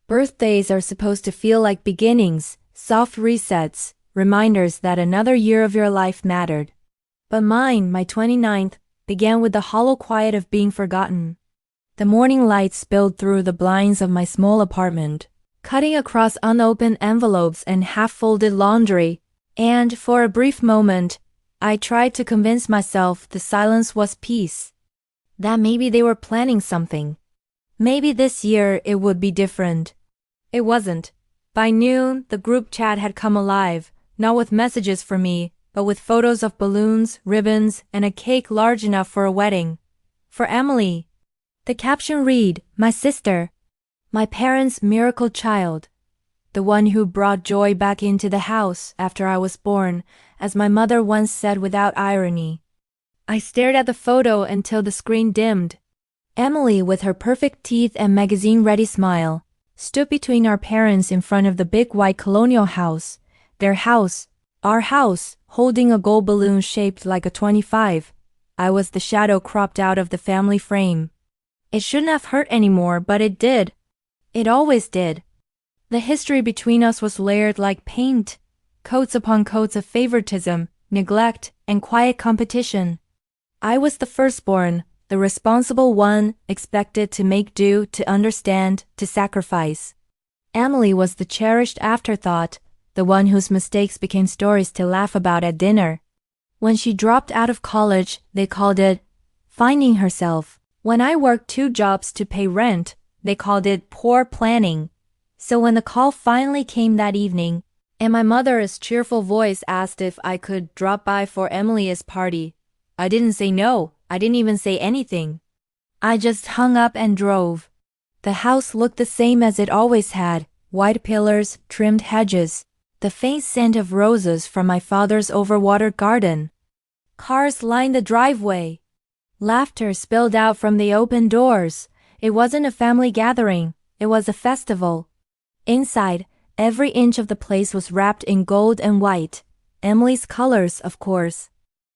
Birthdays are supposed to feel like beginnings, soft resets, reminders that another year of your life mattered. But mine, my 29th, began with the hollow quiet of being forgotten. The morning light spilled through the blinds of my small apartment, cutting across unopened envelopes and half-folded laundry, and for a brief moment, I tried to convince myself the silence was peace. That maybe they were planning something. Maybe this year it would be different. It wasn't. By noon, the group chat had come alive, not with messages for me, but with photos of balloons, ribbons, and a cake large enough for a wedding. For Emily. The caption read, "My sister. My parents' miracle child. The one who brought joy back into the house after I was born," as my mother once said without irony. I stared at the photo until the screen dimmed. Emily, with her perfect teeth and magazine-ready smile, stood between our parents in front of the big white colonial house, their house, our house, holding a gold balloon shaped like a 25. I was the shadow cropped out of the family frame. It shouldn't have hurt anymore, but it did. It always did. The history between us was layered like paint, coats upon coats of favoritism, neglect, and quiet competition. I was the firstborn, the responsible one, expected to make do, to understand, to sacrifice. Emily was the cherished afterthought, the one whose mistakes became stories to laugh about at dinner. When she dropped out of college, they called it finding herself. When I worked 2 jobs to pay rent, they called it poor planning. So when the call finally came that evening, and my mother's cheerful voice asked if I could drop by for Emily's party, I didn't say no. I didn't even say anything. I just hung up and drove. The house looked the same as it always had, white pillars, trimmed hedges, the faint scent of roses from my father's overwatered garden. Cars lined the driveway. Laughter spilled out from the open doors. It wasn't a family gathering, it was a festival. Inside, every inch of the place was wrapped in gold and white. Emily's colors, of course.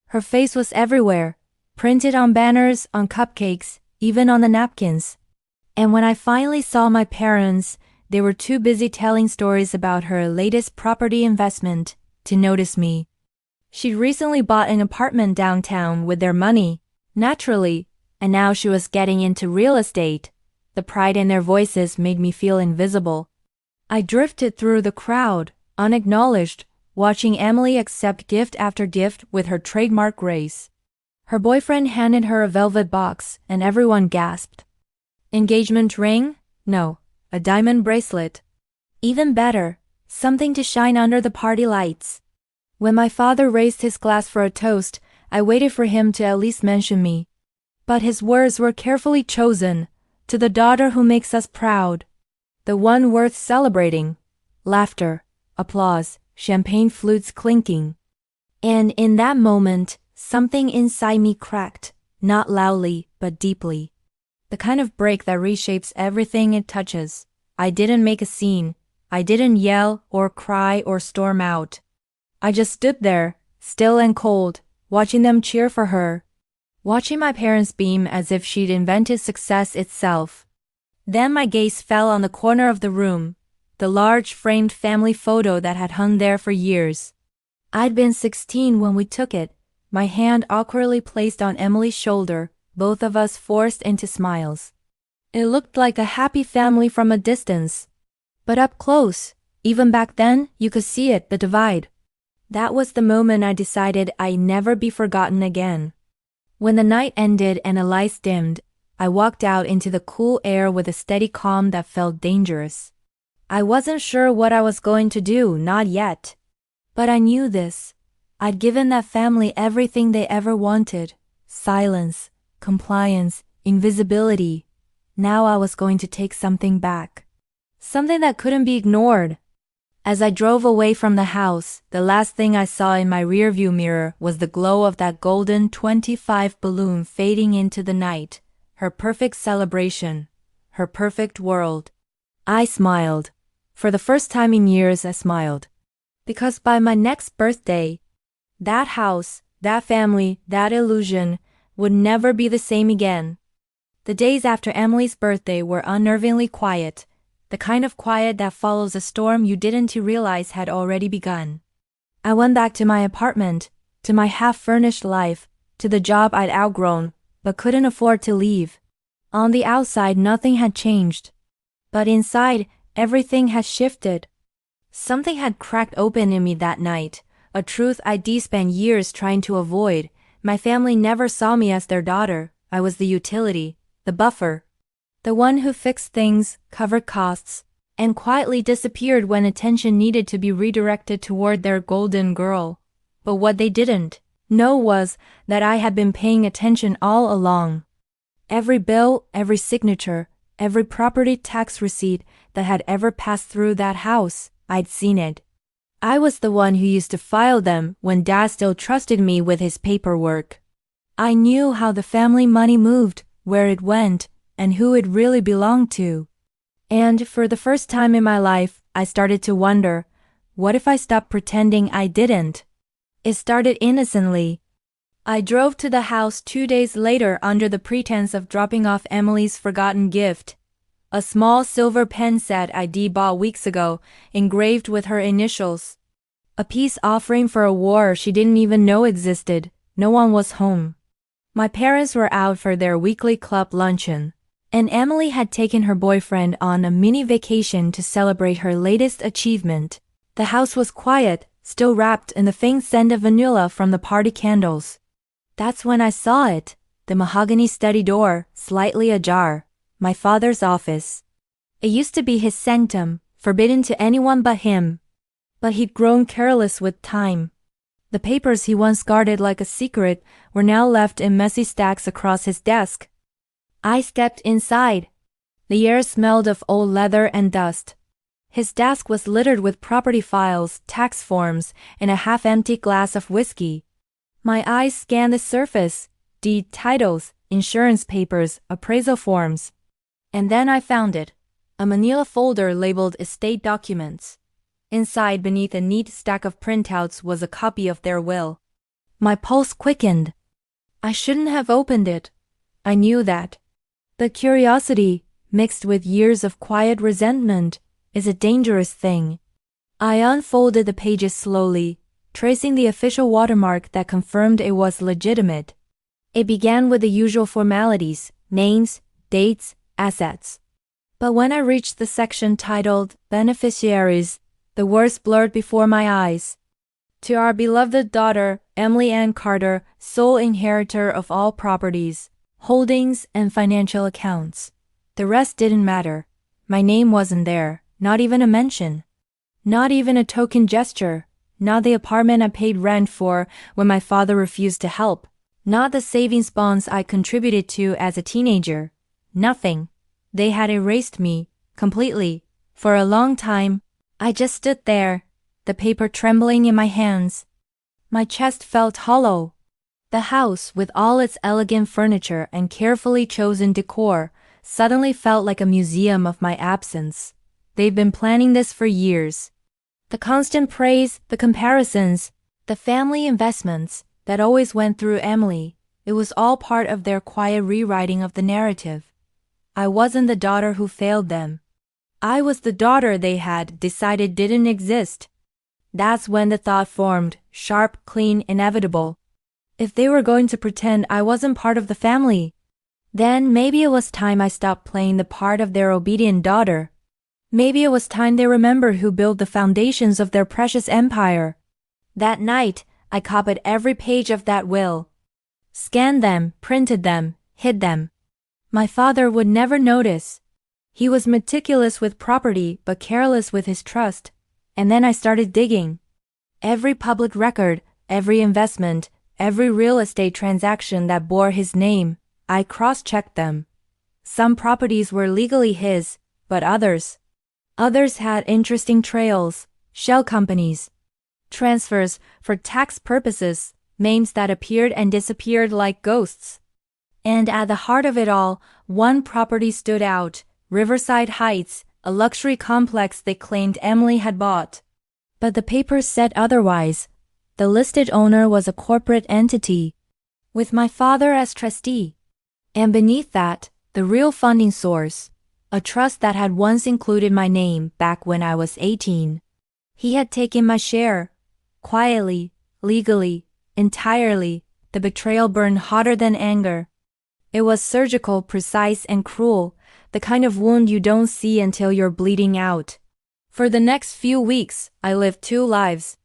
Her face was everywhere, printed on banners, on cupcakes, even on the napkins. And when I finally saw my parents, they were too busy telling stories about her latest property investment to notice me. She'd recently bought an apartment downtown with their money, naturally, and now she was getting into real estate. The pride in their voices made me feel invisible. I drifted through the crowd, unacknowledged, watching Emily accept gift after gift with her trademark grace. Her boyfriend handed her a velvet box, and everyone gasped. Engagement ring? No, a diamond bracelet. Even better, something to shine under the party lights. When my father raised his glass for a toast, I waited for him to at least mention me. But his words were carefully chosen. To the daughter who makes us proud. The one worth celebrating. Laughter, applause, champagne flutes clinking. And in that moment, something inside me cracked, not loudly, but deeply. The kind of break that reshapes everything it touches. I didn't make a scene. I didn't yell or cry or storm out. I just stood there, still and cold, watching them cheer for her. Watching my parents beam as if she'd invented success itself. Then my gaze fell on the corner of the room, the large framed family photo that had hung there for years. I'd been 16 when we took it, my hand awkwardly placed on Emily's shoulder, both of us forced into smiles. It looked like a happy family from a distance. But up close, even back then, you could see it, the divide. That was the moment I decided I'd never be forgotten again. When the night ended and the lights dimmed, I walked out into the cool air with a steady calm that felt dangerous. I wasn't sure what I was going to do, not yet. But I knew this. I'd given that family everything they ever wanted. Silence, compliance, invisibility. Now I was going to take something back. Something that couldn't be ignored. As I drove away from the house, the last thing I saw in my rearview mirror was the glow of that golden 25 balloon fading into the night. Her perfect celebration. Her perfect world. I smiled. For the first time in years, I smiled. Because by my next birthday, that house, that family, that illusion would never be the same again. The days after Emily's birthday were unnervingly quiet. the kind of quiet that follows a storm you didn't realize had already begun. I went back to my apartment, to my half-furnished life, to the job I'd outgrown, but couldn't afford to leave. On the outside, nothing had changed. But inside, everything had shifted. Something had cracked open in me that night, a truth I'd spent years trying to avoid. My family never saw me as their daughter. I was the utility, the buffer. The one who fixed things, covered costs, and quietly disappeared when attention needed to be redirected toward their golden girl. But what they didn't know was that I had been paying attention all along. Every bill, every signature, every property tax receipt that had ever passed through that house, I'd seen it. I was the one who used to file them when Dad still trusted me with his paperwork. I knew how the family money moved, where it went, and who it really belonged to. And for the first time in my life, I started to wonder, what if I stopped pretending I didn't? It started innocently. I drove to the house 2 days later under the pretense of dropping off Emily's forgotten gift. A small silver pen set I'd bought weeks ago, engraved with her initials. A peace offering for a war she didn't even know existed. No one was home. My parents were out for their weekly club luncheon, and Emily had taken her boyfriend on a mini vacation to celebrate her latest achievement. The house was quiet, still wrapped in the faint scent of vanilla from the party candles. That's when I saw it, the mahogany study door, slightly ajar, my father's office. It used to be his sanctum, forbidden to anyone but him. But he'd grown careless with time. The papers he once guarded like a secret were now left in messy stacks across his desk. I stepped inside. The air smelled of old leather and dust. His desk was littered with property files, tax forms, and a half-empty glass of whiskey. My eyes scanned the surface, deed titles, insurance papers, appraisal forms. And then I found it, a manila folder labeled estate documents. Inside, beneath a neat stack of printouts, was a copy of their will. My pulse quickened. I shouldn't have opened it. I knew that. But curiosity, mixed with years of quiet resentment, is a dangerous thing. I unfolded the pages slowly, tracing the official watermark that confirmed it was legitimate. It began with the usual formalities, names, dates, assets. But when I reached the section titled Beneficiaries, the words blurred before my eyes. To our beloved daughter, Emily Ann Carter, sole inheritor of all properties, holdings, and financial accounts. The rest didn't matter. My name wasn't there, not even a mention. Not even a token gesture. Not the apartment I paid rent for when my father refused to help. Not the savings bonds I contributed to as a teenager. Nothing. They had erased me, completely. For a long time, I just stood there, the paper trembling in my hands. My chest felt hollow. The house, with all its elegant furniture and carefully chosen decor, suddenly felt like a museum of my absence. They've been planning this for years. The constant praise, the comparisons, the family investments that always went through Emily, it was all part of their quiet rewriting of the narrative. I wasn't the daughter who failed them. I was the daughter they had decided didn't exist. That's when the thought formed, sharp, clean, inevitable. If they were going to pretend I wasn't part of the family, then maybe it was time I stopped playing the part of their obedient daughter. Maybe it was time they remembered who built the foundations of their precious empire. That night, I copied every page of that will. Scanned them, printed them, hid them. My father would never notice. He was meticulous with property but careless with his trust. And then I started digging. Every public record, every investment, every real estate transaction that bore his name, I cross-checked them. Some properties were legally his, but others had interesting trails, shell companies, transfers for tax purposes, names that appeared and disappeared like ghosts. And at the heart of it all, one property stood out, Riverside Heights, a luxury complex they claimed Emily had bought. But the papers said otherwise. The listed owner was a corporate entity, with my father as trustee. And beneath that, the real funding source, A trust that had once included my name back when I was 18. He had taken my share. Quietly, legally, entirely. The betrayal burned hotter than anger. It was surgical, precise, and cruel, the kind of wound you don't see until you're bleeding out. For the next few weeks, I lived two lives.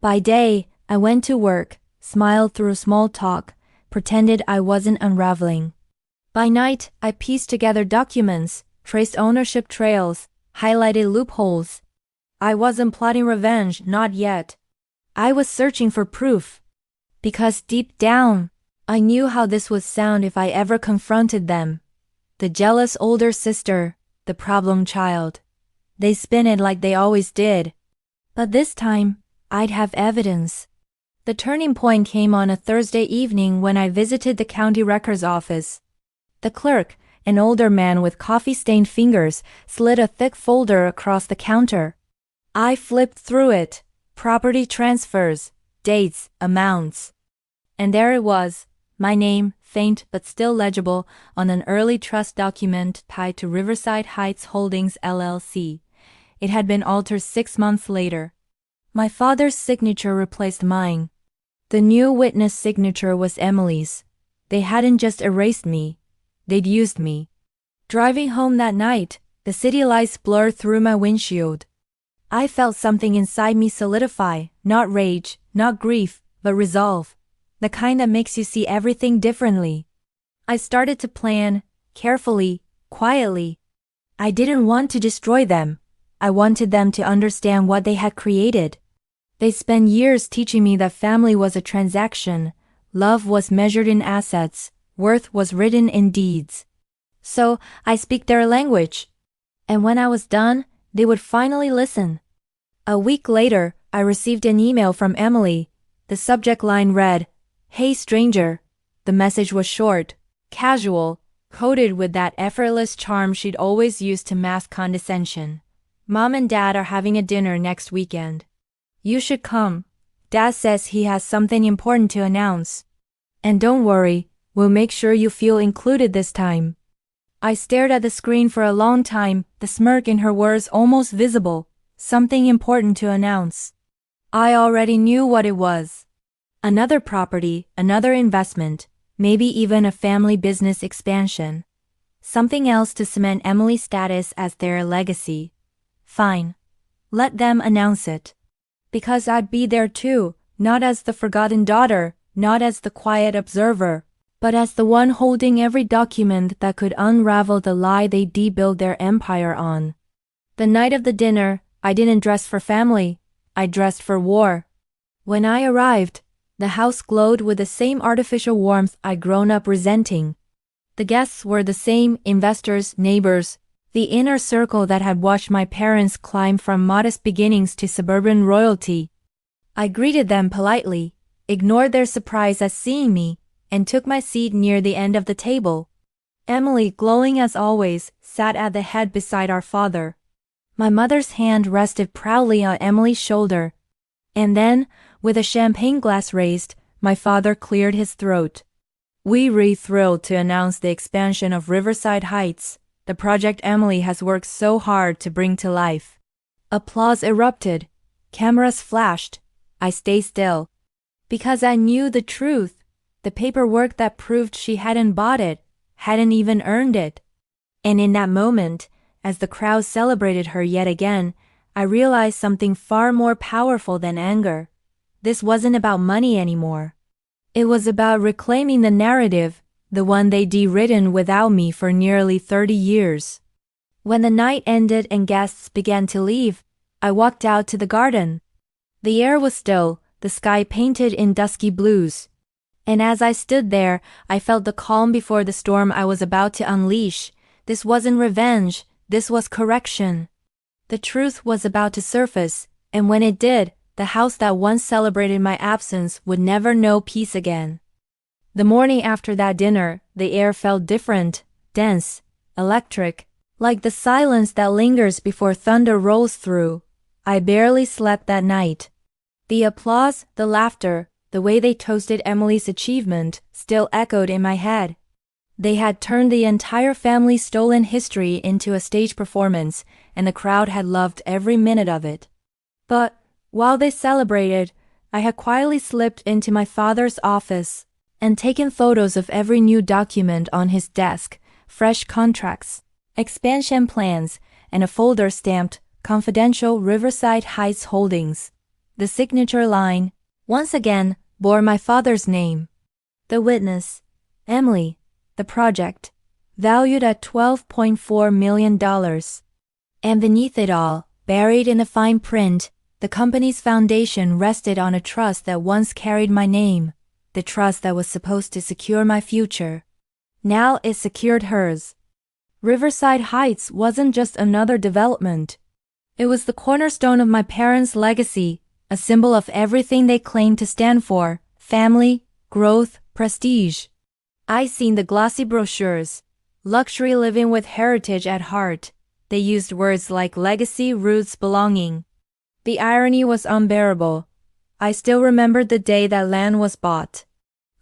By day, I went to work, smiled through small talk, pretended I wasn't unraveling. By night, I pieced together documents, traced ownership trails, highlighted loopholes. I wasn't plotting revenge, not yet. I was searching for proof. Because deep down, I knew how this would sound if I ever confronted them. The jealous older sister, the problem child. They spin it like they always did. But this time, I'd have evidence. The turning point came on a Thursday evening when I visited the county records office. The clerk, an older man with coffee-stained fingers, slid a thick folder across the counter. I flipped through it. Property transfers, dates, amounts. And there it was, my name, faint but still legible, on an early trust document tied to Riverside Heights Holdings LLC. It had been altered 6 months later. My father's signature replaced mine. The new witness signature was Emily's. They hadn't just erased me. They'd used me. Driving home that night, the city lights blurred through my windshield. I felt something inside me solidify, not rage, not grief, but resolve. The kind that makes you see everything differently. I started to plan, carefully, quietly. I didn't want to destroy them. I wanted them to understand what they had created. They spent years teaching me that family was a transaction, love was measured in assets, worth was written in deeds. So, I speak their language. And when I was done, they would finally listen. A week later, I received an email from Emily. The subject line read, "Hey stranger." The message was short, casual, coated with that effortless charm she'd always used to mask condescension. "Mom and Dad are having a dinner next weekend. You should come. Dad says he has something important to announce. And don't worry, we'll make sure you feel included this time." I stared at the screen for a long time, the smirk in her words almost visible. Something important to announce. I already knew what it was. Another property, another investment, maybe even a family business expansion. Something else to cement Emily's status as their legacy. Fine. Let them announce it. Because I'd be there too, not as the forgotten daughter, not as the quiet observer, but as the one holding every document that could unravel the lie they de-built their empire on. The night of the dinner, I didn't dress for family. I dressed for war. When I arrived, the house glowed with the same artificial warmth I'd grown up resenting. The guests were the same, investors, neighbors, the inner circle that had watched my parents climb from modest beginnings to suburban royalty. I greeted them politely, ignored their surprise at seeing me, and took my seat near the end of the table. Emily, glowing as always, sat at the head beside our father. My mother's hand rested proudly on Emily's shoulder. And then, with a champagne glass raised, my father cleared his throat. "We're really thrilled to announce the expansion of Riverside Heights, the project Emily has worked so hard to bring to life." Applause erupted. Cameras flashed. I stayed still. Because I knew the truth. The paperwork that proved she hadn't bought it, hadn't even earned it. And in that moment, as the crowd celebrated her yet again, I realized something far more powerful than anger. This wasn't about money anymore. It was about reclaiming the narrative, the one they'd de-written without me for nearly 30 years. When the night ended and guests began to leave, I walked out to the garden. The air was still, the sky painted in dusky blues. And as I stood there, I felt the calm before the storm I was about to unleash. This wasn't revenge. This was correction. The truth was about to surface, and when it did, the house that once celebrated my absence would never know peace again. The morning after that dinner, the air felt different, dense, electric, like the silence that lingers before thunder rolls through. I barely slept that night. The applause, the laughter, the way they toasted Emily's achievement, still echoed in my head. They had turned the entire family's stolen history into a stage performance, and the crowd had loved every minute of it. But, while they celebrated, I had quietly slipped into my father's office and taken photos of every new document on his desk, fresh contracts, expansion plans, and a folder stamped Confidential Riverside Heights Holdings. The signature line, once again, bore my father's name. The witness, Emily. The project, valued at $12.4 million. And beneath it all, buried in the fine print, the company's foundation rested on a trust that once carried my name, the trust that was supposed to secure my future. Now it secured hers. Riverside Heights wasn't just another development. It was the cornerstone of my parents' legacy, a symbol of everything they claimed to stand for: family, growth, prestige. I seen the glossy brochures, luxury living with heritage at heart. They used words like legacy, roots, belonging. The irony was unbearable. I still remembered the day that land was bought.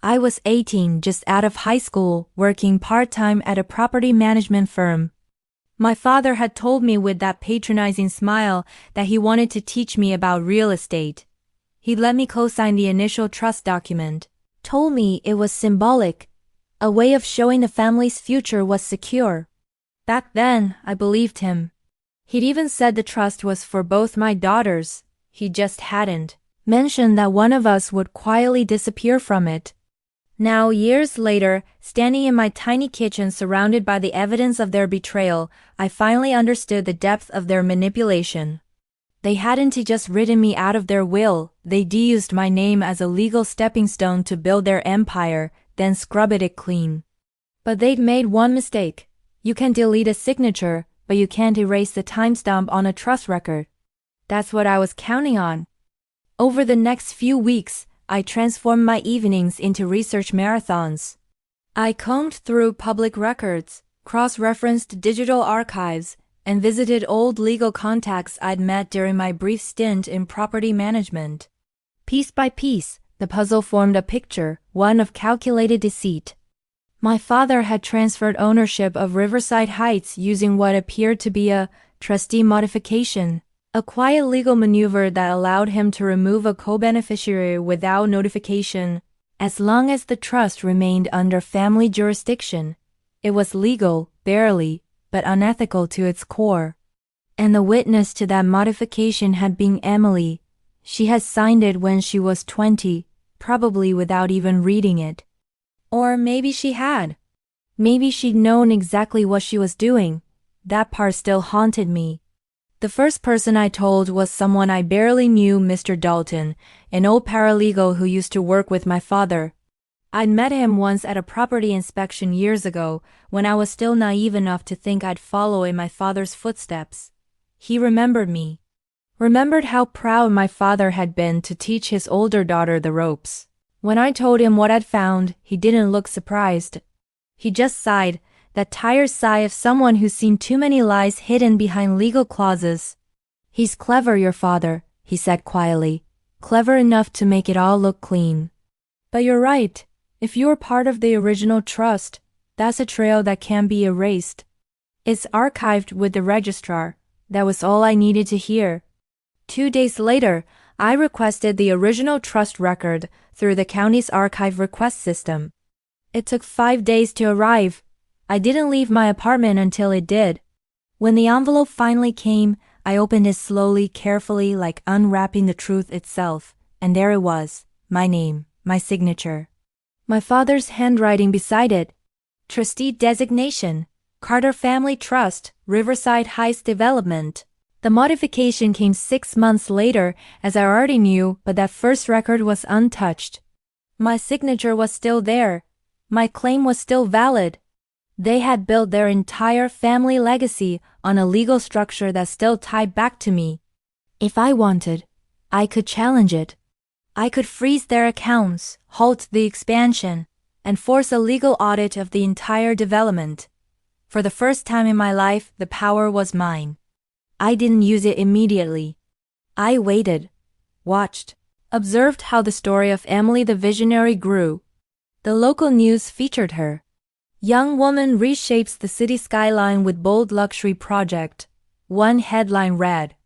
I was 18, just out of high school, working part-time at a property management firm. My father had told me with that patronizing smile that he wanted to teach me about real estate. He let me co-sign the initial trust document, told me it was symbolic, a way of showing the family's future was secure. Back then, I believed him. He'd even said the trust was for both my daughters. He just hadn't mentioned that one of us would quietly disappear from it. Now, years later, standing in my tiny kitchen surrounded by the evidence of their betrayal, I finally understood the depth of their manipulation. They hadn't just written me out of their will, they deused my name as a legal stepping stone to build their empire, then scrubbed it clean. But they'd made one mistake. You can delete a signature, but you can't erase the timestamp on a trust record. That's what I was counting on. Over the next few weeks, I transformed my evenings into research marathons. I combed through public records, cross-referenced digital archives, and visited old legal contacts I'd met during my brief stint in property management. Piece by piece, the puzzle formed a picture, one of calculated deceit. My father had transferred ownership of Riverside Heights using what appeared to be a trustee modification, a quiet legal maneuver that allowed him to remove a co-beneficiary without notification. As long as the trust remained under family jurisdiction, it was legal, barely, but unethical to its core. And the witness to that modification had been Emily. She had signed it when she was 20, probably without even reading it. Or maybe she had. Maybe she'd known exactly what she was doing. That part still haunted me. The first person I told was someone I barely knew, Mr. Dalton, an old paralegal who used to work with my father. I'd met him once at a property inspection years ago, when I was still naive enough to think I'd follow in my father's footsteps. He remembered me. Remembered how proud my father had been to teach his older daughter the ropes. When I told him what I'd found, he didn't look surprised. He just sighed, that tired sigh of someone who's seen too many lies hidden behind legal clauses. He's clever, your father, he said quietly. Clever enough to make it all look clean. But you're right. If you're part of the original trust, that's a trail that can't be erased. It's archived with the registrar. That was all I needed to hear. 2 days later, I requested the original trust record through the county's archive request system. It took 5 days to arrive. I didn't leave my apartment until it did. When the envelope finally came, I opened it slowly, carefully, like unwrapping the truth itself, and there it was, my name, my signature. My father's handwriting beside it. Trustee designation, Carter Family Trust, Riverside Heights Development. The modification came 6 months later, as I already knew, but that first record was untouched. My signature was still there. My claim was still valid. They had built their entire family legacy on a legal structure that still tied back to me. If I wanted, I could challenge it. I could freeze their accounts, halt the expansion, and force a legal audit of the entire development. For the first time in my life, the power was mine. I didn't use it immediately. I waited, watched, observed how the story of Emily the Visionary grew. The local news featured her. Young woman reshapes the city skyline with bold luxury project. One headline read.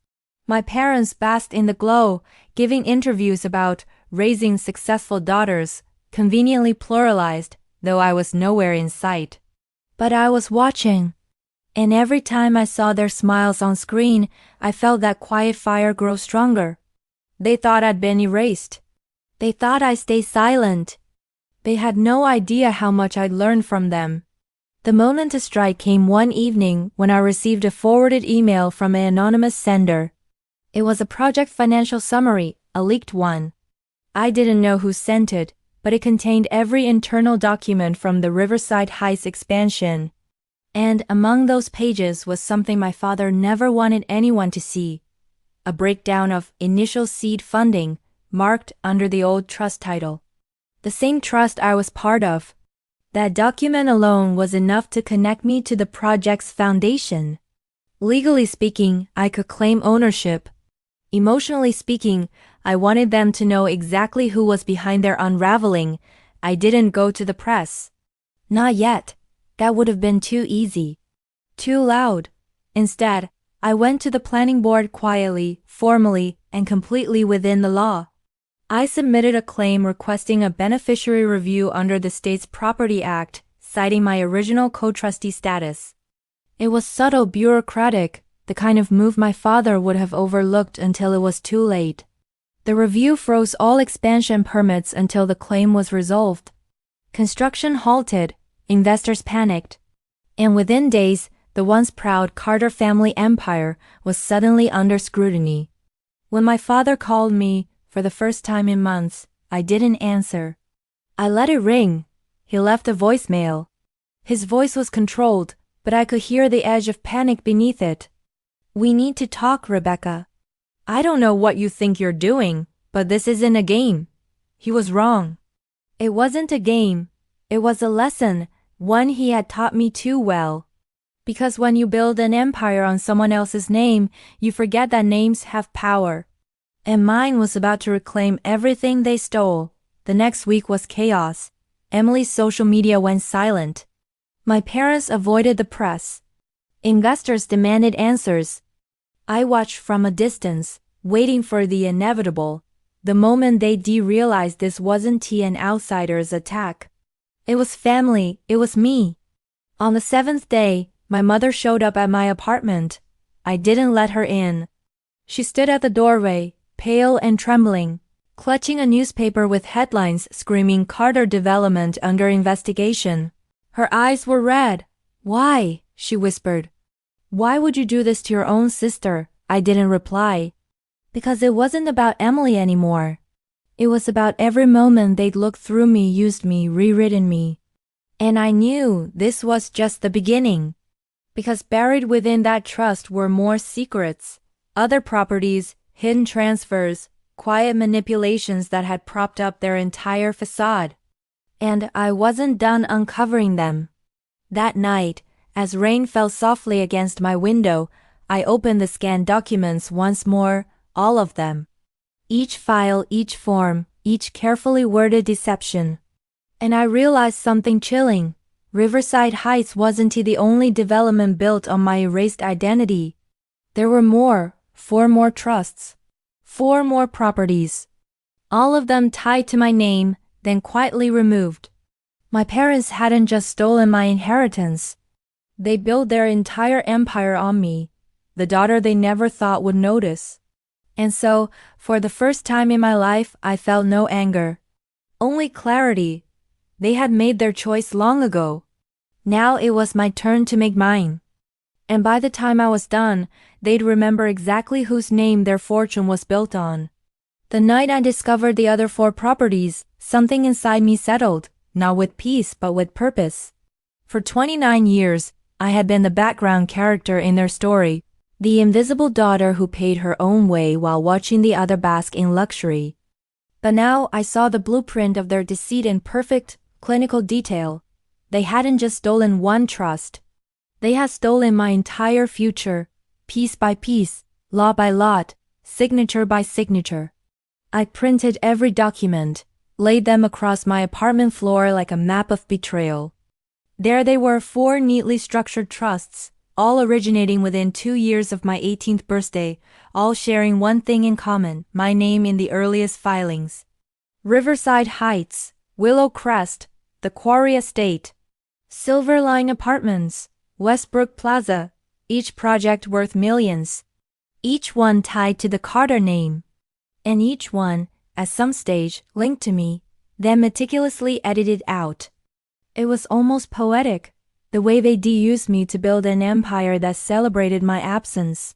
My parents basked in the glow, giving interviews about raising successful daughters, conveniently pluralized, though I was nowhere in sight. But I was watching. And every time I saw their smiles on screen, I felt that quiet fire grow stronger. They thought I'd been erased. They thought I'd stay silent. They had no idea how much I'd learned from them. The moment to strike came one evening when I received a forwarded email from an anonymous sender. It was a project financial summary, a leaked one. I didn't know who sent it, but it contained every internal document from the Riverside Heights expansion. And among those pages was something my father never wanted anyone to see. A breakdown of initial seed funding, marked under the old trust title. The same trust I was part of. That document alone was enough to connect me to the project's foundation. Legally speaking, I could claim ownership. Emotionally speaking, I wanted them to know exactly who was behind their unraveling. I didn't go to the press. Not yet. That would have been too easy. Too loud. Instead, I went to the planning board quietly, formally, and completely within the law. I submitted a claim requesting a beneficiary review under the state's Property Act, citing my original co-trustee status. It was subtle, bureaucratic, the kind of move my father would have overlooked until it was too late. The review froze all expansion permits until the claim was resolved. Construction halted, investors panicked. And within days, the once proud Carter family empire was suddenly under scrutiny. When my father called me, for the first time in months, I didn't answer. I let it ring. He left a voicemail. His voice was controlled, but I could hear the edge of panic beneath it. We need to talk, Rebecca. I don't know what you think you're doing, but this isn't a game. He was wrong. It wasn't a game. It was a lesson, one he had taught me too well. Because when you build an empire on someone else's name, you forget that names have power. And mine was about to reclaim everything they stole. The next week was chaos. Emily's social media went silent. My parents avoided the press. Investors demanded answers. I watched from a distance, waiting for the inevitable. The moment they realized this wasn't an outsider's attack. It was family, it was me. On the 7th day, my mother showed up at my apartment. I didn't let her in. She stood at the doorway, pale and trembling, clutching a newspaper with headlines screaming Carter development under investigation. Her eyes were red. Why? She whispered. Why would you do this to your own sister? I didn't reply. Because it wasn't about Emily anymore. It was about every moment they'd looked through me, used me, rewritten me. And I knew this was just the beginning. Because buried within that trust were more secrets, other properties, hidden transfers, quiet manipulations that had propped up their entire facade. And I wasn't done uncovering them. That night, as rain fell softly against my window, I opened the scanned documents once more, all of them. Each file, each form, each carefully worded deception. And I realized something chilling. Riverside Heights wasn't the only development built on my erased identity. There were more, 4 more trusts. 4 more properties. All of them tied to my name, then quietly removed. My parents hadn't just stolen my inheritance. They built their entire empire on me, the daughter they never thought would notice. And so, for the first time in my life, I felt no anger. Only clarity. They had made their choice long ago. Now it was my turn to make mine. And by the time I was done, they'd remember exactly whose name their fortune was built on. The night I discovered the other 4 properties, something inside me settled, not with peace but with purpose. For 29 years, I had been the background character in their story, the invisible daughter who paid her own way while watching the other bask in luxury. But now I saw the blueprint of their deceit in perfect, clinical detail. They hadn't just stolen one trust. They had stolen my entire future, piece by piece, law by lot, signature by signature. I printed every document, laid them across my apartment floor like a map of betrayal. There they were, 4 neatly structured trusts, all originating within 2 years of my 18th birthday, all sharing one thing in common, my name in the earliest filings. Riverside Heights, Willow Crest, The Quarry Estate, Silverline Apartments, Westbrook Plaza, each project worth millions. Each one tied to the Carter name. And each one, at some stage, linked to me, then meticulously edited out. It was almost poetic, the way they de-used me to build an empire that celebrated my absence.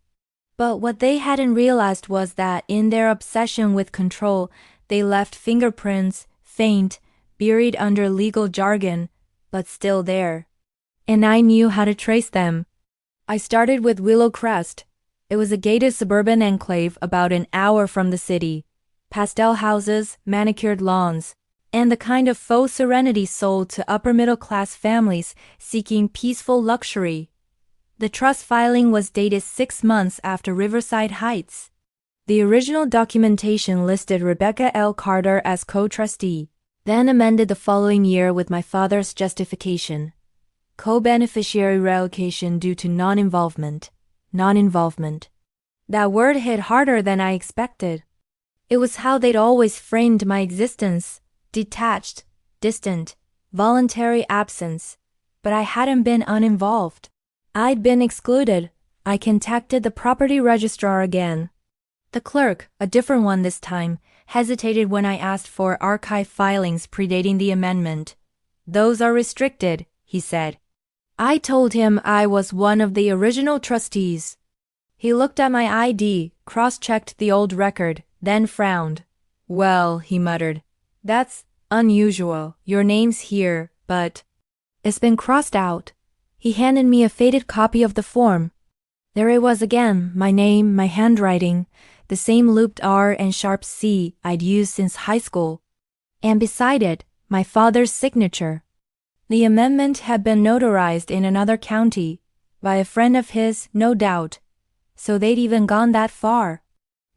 But what they hadn't realized was that in their obsession with control, they left fingerprints, faint, buried under legal jargon, but still there. And I knew how to trace them. I started with Willow Crest. It was a gated suburban enclave about an hour from the city. Pastel houses, manicured lawns, and the kind of faux serenity sold to upper-middle-class families seeking peaceful luxury. The trust filing was dated 6 months after Riverside Heights. The original documentation listed Rebecca L. Carter as co-trustee, then amended the following year with my father's justification. Co-beneficiary relocation due to non-involvement. Non-involvement. That word hit harder than I expected. It was how they'd always framed my existence. Detached, distant, voluntary absence. But I hadn't been uninvolved. I'd been excluded. I contacted the property registrar again. The clerk, a different one this time, hesitated when I asked for archive filings predating the amendment. Those are restricted, he said. I told him I was one of the original trustees. He looked at my ID, cross-checked the old record, then frowned. Well, he muttered, that's unusual. Your name's here, but it's been crossed out. He handed me a faded copy of the form. There it was again, my name, my handwriting, the same looped R and sharp C I'd used since high school. And beside it, my father's signature. The amendment had been notarized in another county, by a friend of his, no doubt. So they'd even gone that far.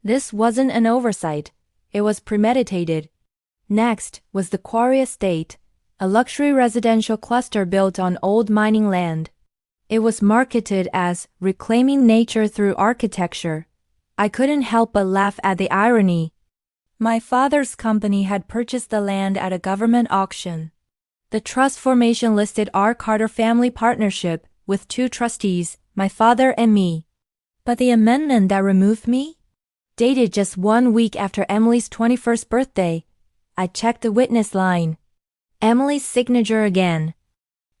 This wasn't an oversight. It was premeditated. Next was the Quarry Estate, a luxury residential cluster built on old mining land. It was marketed as reclaiming nature through architecture. I couldn't help but laugh at the irony. My father's company had purchased the land at a government auction. The trust formation listed our Carter Family Partnership with 2 trustees, my father and me. But the amendment that removed me? Dated just 1 week after Emily's 21st birthday. I checked the witness line. Emily's signature again.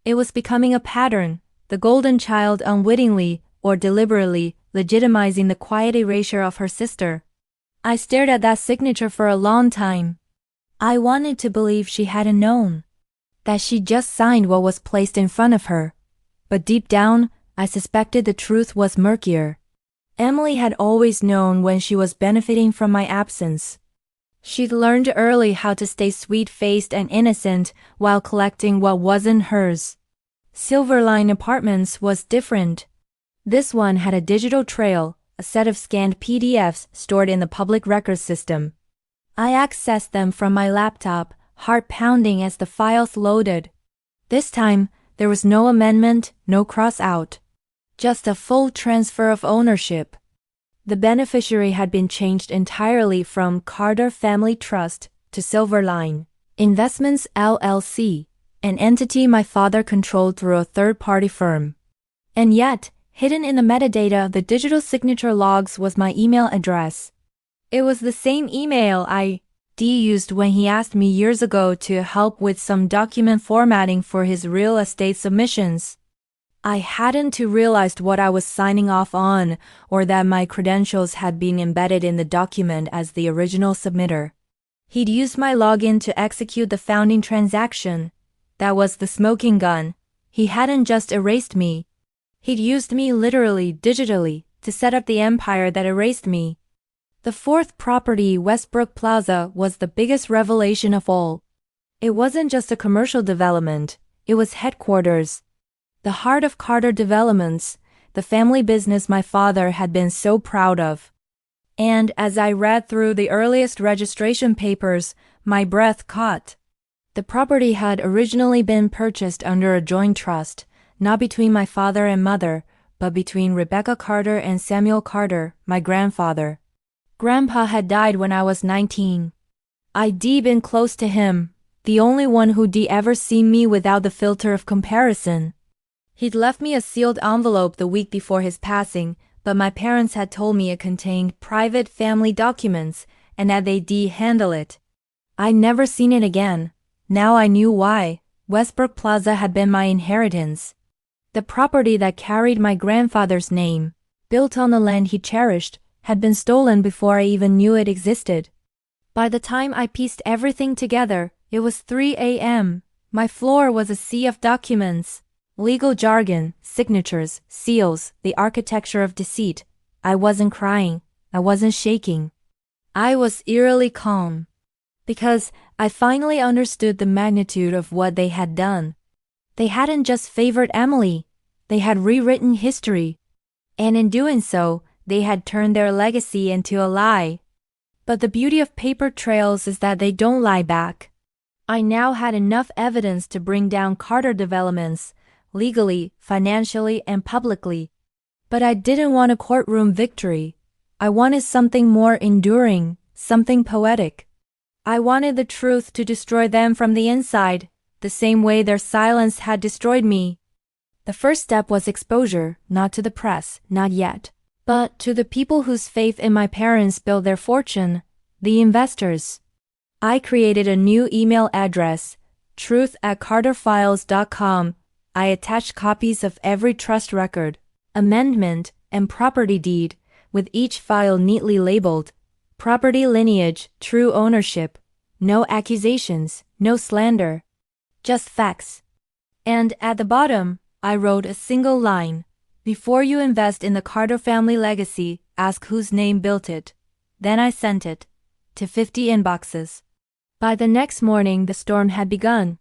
It was becoming a pattern, the golden child unwittingly or deliberately legitimizing the quiet erasure of her sister. I stared at that signature for a long time. I wanted to believe she hadn't known, that she just signed what was placed in front of her. But deep down, I suspected the truth was murkier. Emily had always known when she was benefiting from my absence. She'd learned early how to stay sweet-faced and innocent while collecting what wasn't hers. Silverline Apartments was different. This one had a digital trail, a set of scanned PDFs stored in the public records system. I accessed them from my laptop, heart pounding as the files loaded. This time, there was no amendment, no cross-out. Just a full transfer of ownership. The beneficiary had been changed entirely from Carter Family Trust to Silverline Investments LLC, an entity my father controlled through a third-party firm. And yet, hidden in the metadata of the digital signature logs was my email address. It was the same email I used when he asked me years ago to help with some document formatting for his real estate submissions. I hadn't realized what I was signing off on, or that my credentials had been embedded in the document as the original submitter. He'd used my login to execute the founding transaction. That was the smoking gun. He hadn't just erased me. He'd used me literally, digitally, to set up the empire that erased me. The 4th property, Westbrook Plaza, was the biggest revelation of all. It wasn't just a commercial development, it was headquarters. The heart of Carter Developments, the family business my father had been so proud of. And as I read through the earliest registration papers, my breath caught. The property had originally been purchased under a joint trust, not between my father and mother, but between Rebecca Carter and Samuel Carter, my grandfather. Grandpa had died when I was 19. I'd been close to him, the only one who'd ever seen me without the filter of comparison. He'd left me a sealed envelope the week before his passing, but my parents had told me it contained private family documents and that they'd handle it. I'd never seen it again. Now I knew why. Westbrook Plaza had been my inheritance. The property that carried my grandfather's name, built on the land he cherished, had been stolen before I even knew it existed. By the time I pieced everything together, it was 3 a.m. My floor was a sea of documents. Legal jargon, signatures, seals, the architecture of deceit. I wasn't crying. I wasn't shaking. I was eerily calm. Because I finally understood the magnitude of what they had done. They hadn't just favored Emily. They had rewritten history. And in doing so, they had turned their legacy into a lie. But the beauty of paper trails is that they don't lie back. I now had enough evidence to bring down Carter developments, legally, financially, and publicly. But I didn't want a courtroom victory. I wanted something more enduring, something poetic. I wanted the truth to destroy them from the inside, the same way their silence had destroyed me. The first step was exposure, not to the press, not yet, but to the people whose faith in my parents built their fortune, the investors. I created a new email address, truth@carterfiles.com. I attached copies of every trust record, amendment, and property deed, with each file neatly labeled, property lineage, true ownership, no accusations, no slander, just facts. And at the bottom, I wrote a single line. Before you invest in the Carter family legacy, ask whose name built it. Then I sent it to 50 inboxes. By the next morning, the storm had begun.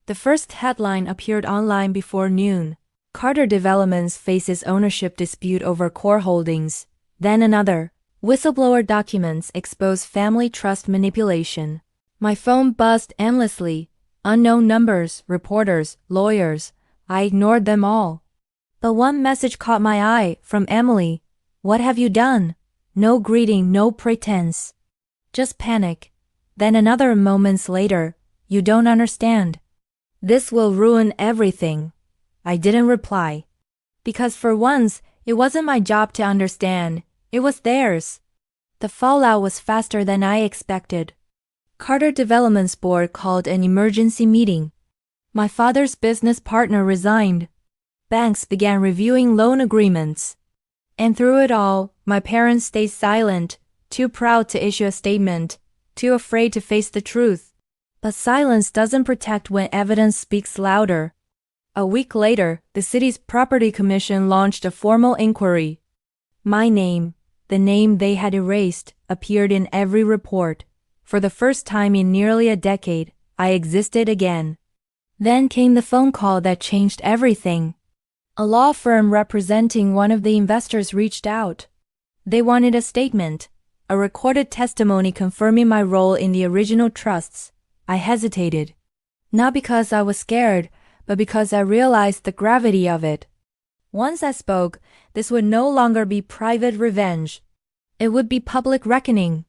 The first headline appeared online before noon. Carter Developments faces ownership dispute over core holdings. Then another. Whistleblower documents expose family trust manipulation. My phone buzzed endlessly. Unknown numbers, reporters, lawyers. I ignored them all. But one message caught my eye, from Emily. What have you done? No greeting, no pretense. Just panic. Then another moments later. You don't understand. This will ruin everything. I didn't reply. Because for once, it wasn't my job to understand. It was theirs. The fallout was faster than I expected. Carter Developments Board called an emergency meeting. My father's business partner resigned. Banks began reviewing loan agreements. And through it all, my parents stayed silent, too proud to issue a statement, too afraid to face the truth. But silence doesn't protect when evidence speaks louder. A week later, the city's property commission launched a formal inquiry. My name, the name they had erased, appeared in every report. For the first time in nearly a decade, I existed again. Then came the phone call that changed everything. A law firm representing one of the investors reached out. They wanted a statement, a recorded testimony confirming my role in the original trusts. I hesitated. Not because I was scared, but because I realized the gravity of it. Once I spoke, this would no longer be private revenge. It would be public reckoning.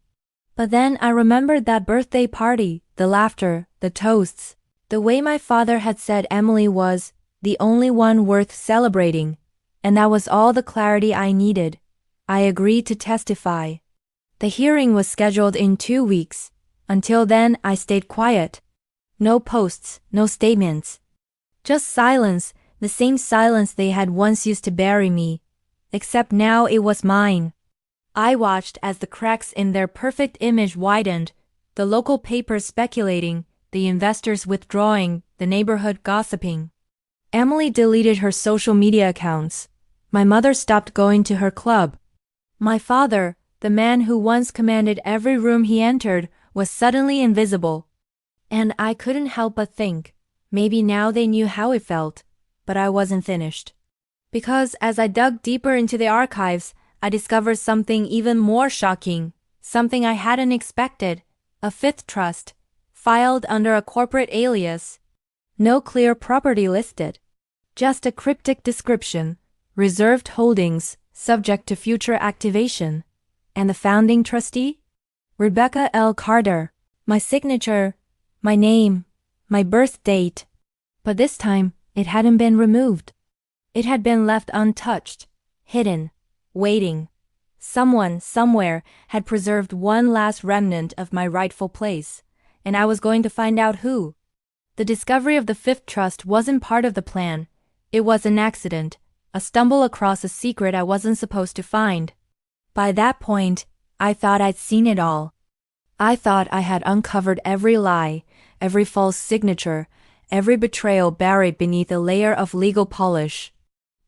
But then I remembered that birthday party, the laughter, the toasts, the way my father had said Emily was the only one worth celebrating, and that was all the clarity I needed. I agreed to testify. The hearing was scheduled in 2 weeks. Until then, I stayed quiet. No posts, no statements. Just silence, the same silence they had once used to bury me. Except now it was mine. I watched as the cracks in their perfect image widened, the local papers speculating, the investors withdrawing, the neighborhood gossiping. Emily deleted her social media accounts. My mother stopped going to her club. My father, the man who once commanded every room he entered, was suddenly invisible. And I couldn't help but think, maybe now they knew how it felt, but I wasn't finished. Because as I dug deeper into the archives, I discovered something even more shocking, something I hadn't expected, a fifth trust, filed under a corporate alias. No clear property listed. Just a cryptic description, reserved holdings, subject to future activation. And the founding trustee? Rebecca L. Carter. My signature, my name, my birth date. But this time, it hadn't been removed. It had been left untouched, hidden, waiting. Someone, somewhere, had preserved one last remnant of my rightful place, and I was going to find out who. The discovery of the fifth trust wasn't part of the plan. It was an accident, a stumble across a secret I wasn't supposed to find. By that point, I thought I'd seen it all. I thought I had uncovered every lie, every false signature, every betrayal buried beneath a layer of legal polish.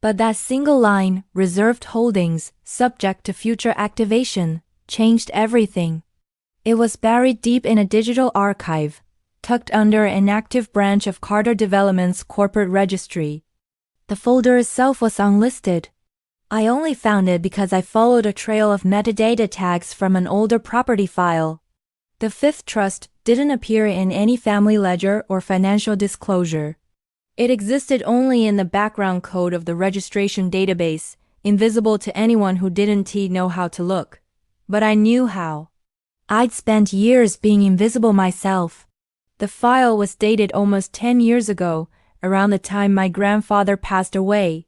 But that single line, reserved holdings, subject to future activation, changed everything. It was buried deep in a digital archive, tucked under an active branch of Carter Development's corporate registry. The folder itself was unlisted. I only found it because I followed a trail of metadata tags from an older property file. The fifth trust didn't appear in any family ledger or financial disclosure. It existed only in the background code of the registration database, invisible to anyone who didn't know how to look. But I knew how. I'd spent years being invisible myself. The file was dated almost 10 years ago, around the time my grandfather passed away.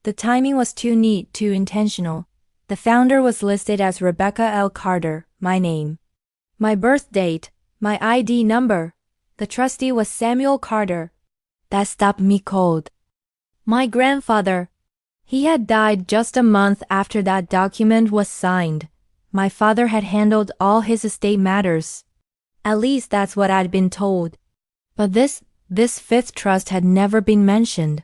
The timing was too neat, too intentional. The founder was listed as Rebecca L. Carter, my name. My birth date, my ID number. The trustee was Samuel Carter. That stopped me cold. My grandfather. He had died just a month after that document was signed. My father had handled all his estate matters. At least that's what I'd been told. But this fifth trust had never been mentioned.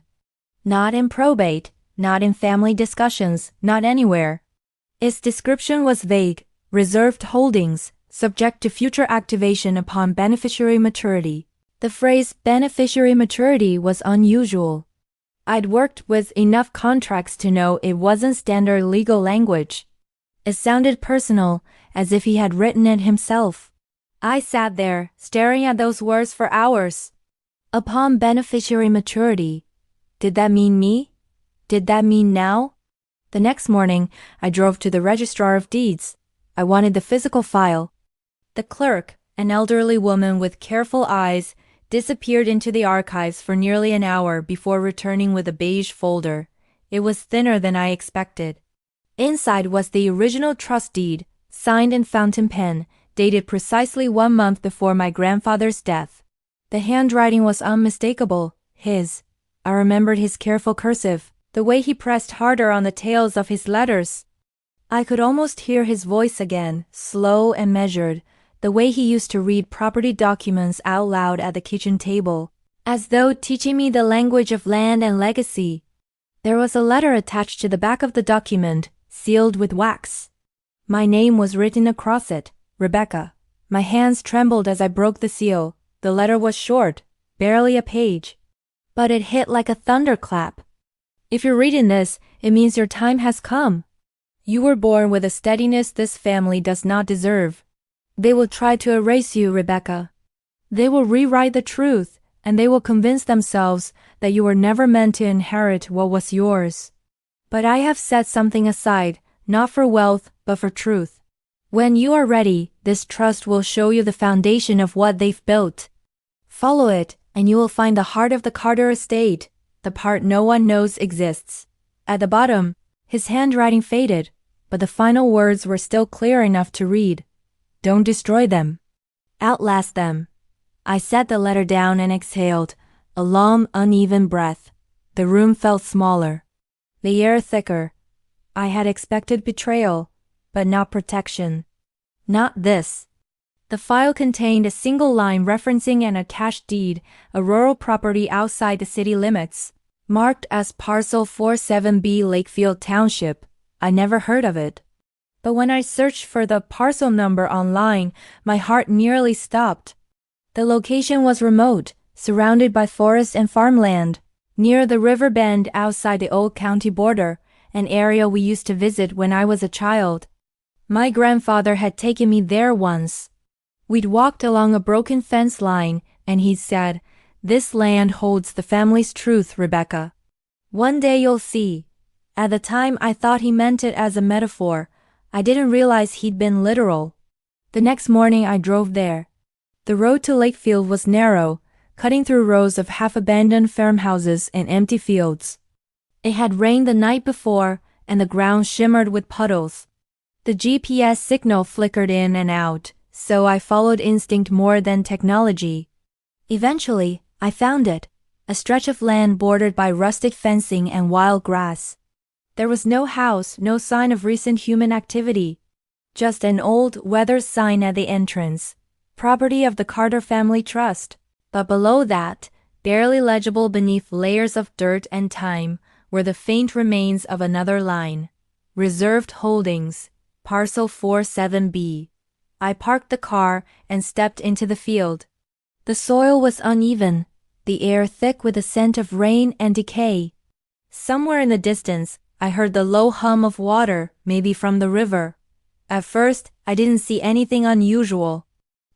Not in probate, not in family discussions, not anywhere. Its description was vague, reserved holdings, subject to future activation upon beneficiary maturity. The phrase beneficiary maturity was unusual. I'd worked with enough contracts to know it wasn't standard legal language. It sounded personal, as if he had written it himself. I sat there, staring at those words for hours. Upon beneficiary maturity. Did that mean me? Did that mean now? The next morning, I drove to the Registrar of Deeds. I wanted the physical file. The clerk, an elderly woman with careful eyes, disappeared into the archives for nearly an hour before returning with a beige folder. It was thinner than I expected. Inside was the original trust deed, signed in fountain pen, dated precisely 1 month before my grandfather's death. The handwriting was unmistakable, his. I remembered his careful cursive, the way he pressed harder on the tails of his letters. I could almost hear his voice again, slow and measured, the way he used to read property documents out loud at the kitchen table, as though teaching me the language of land and legacy. There was a letter attached to the back of the document, sealed with wax. My name was written across it, Rebecca. My hands trembled as I broke the seal. The letter was short, barely a page. But it hit like a thunderclap. If you're reading this, it means your time has come. You were born with a steadiness this family does not deserve. They will try to erase you, Rebecca. They will rewrite the truth, and they will convince themselves that you were never meant to inherit what was yours. But I have set something aside, not for wealth, but for truth. When you are ready, this trust will show you the foundation of what they've built. Follow it, and you will find the heart of the Carter estate, the part no one knows exists. At the bottom, his handwriting faded, but the final words were still clear enough to read. Don't destroy them. Outlast them. I set the letter down and exhaled, a long, uneven breath. The room felt smaller. The air thicker. I had expected betrayal, but not protection. Not this. The file contained a single line referencing an attached deed, a rural property outside the city limits, marked as Parcel 47B Lakefield Township. I never heard of it. But when I searched for the parcel number online, my heart nearly stopped. The location was remote, surrounded by forest and farmland, near the river bend outside the old county border, an area we used to visit when I was a child. My grandfather had taken me there once. We'd walked along a broken fence line, and he said, "This land holds the family's truth, Rebecca. One day you'll see." At the time I thought he meant it as a metaphor. I didn't realize he'd been literal. The next morning I drove there. The road to Lakefield was narrow, cutting through rows of half-abandoned farmhouses and empty fields. It had rained the night before, and the ground shimmered with puddles. The GPS signal flickered in and out, so I followed instinct more than technology. Eventually, I found it, a stretch of land bordered by rustic fencing and wild grass. There was no house, no sign of recent human activity. Just an old, weathered sign at the entrance, property of the Carter Family Trust. But below that, barely legible beneath layers of dirt and time, were the faint remains of another line. Reserved Holdings, Parcel 47B. I parked the car and stepped into the field. The soil was uneven, the air thick with the scent of rain and decay. Somewhere in the distance, I heard the low hum of water, maybe from the river. At first, I didn't see anything unusual.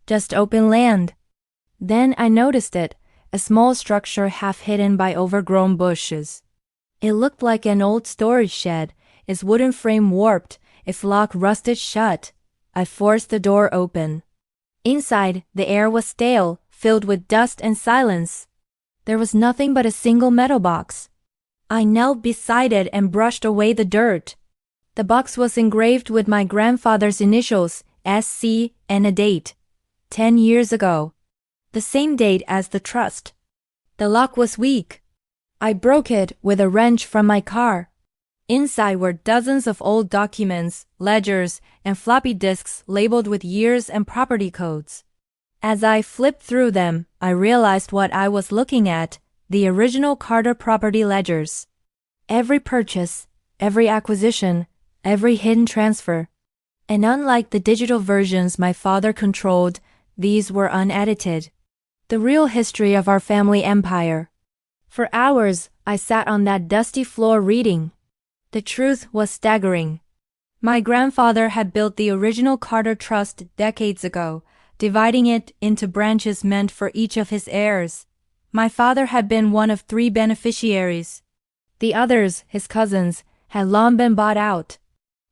Just open land. Then I noticed it, a small structure half hidden by overgrown bushes. It looked like an old storage shed, its wooden frame warped, its lock rusted shut. I forced the door open. Inside, the air was stale, filled with dust and silence. There was nothing but a single metal box. I knelt beside it and brushed away the dirt. The box was engraved with my grandfather's initials, SC, and a date. 10 years ago. The same date as the trust. The lock was weak. I broke it with a wrench from my car. Inside were dozens of old documents, ledgers, and floppy disks labeled with years and property codes. As I flipped through them, I realized what I was looking at, the original Carter property ledgers. Every purchase, every acquisition, every hidden transfer. And unlike the digital versions my father controlled, these were unedited. The real history of our family empire. For hours, I sat on that dusty floor reading. The truth was staggering. My grandfather had built the original Carter Trust decades ago, dividing it into branches meant for each of his heirs. My father had been one of 3 beneficiaries. The others, his cousins, had long been bought out.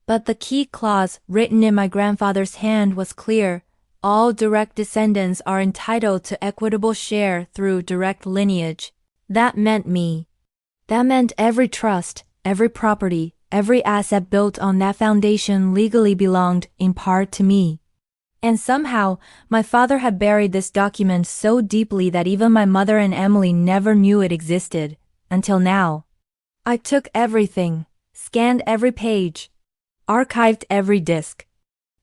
But the key clause written in my grandfather's hand was clear. All direct descendants are entitled to equitable share through direct lineage. That meant me. That meant every trust, every property, every asset built on that foundation legally belonged, in part, to me. And somehow, my father had buried this document so deeply that even my mother and Emily never knew it existed, until now. I took everything, scanned every page, archived every disk.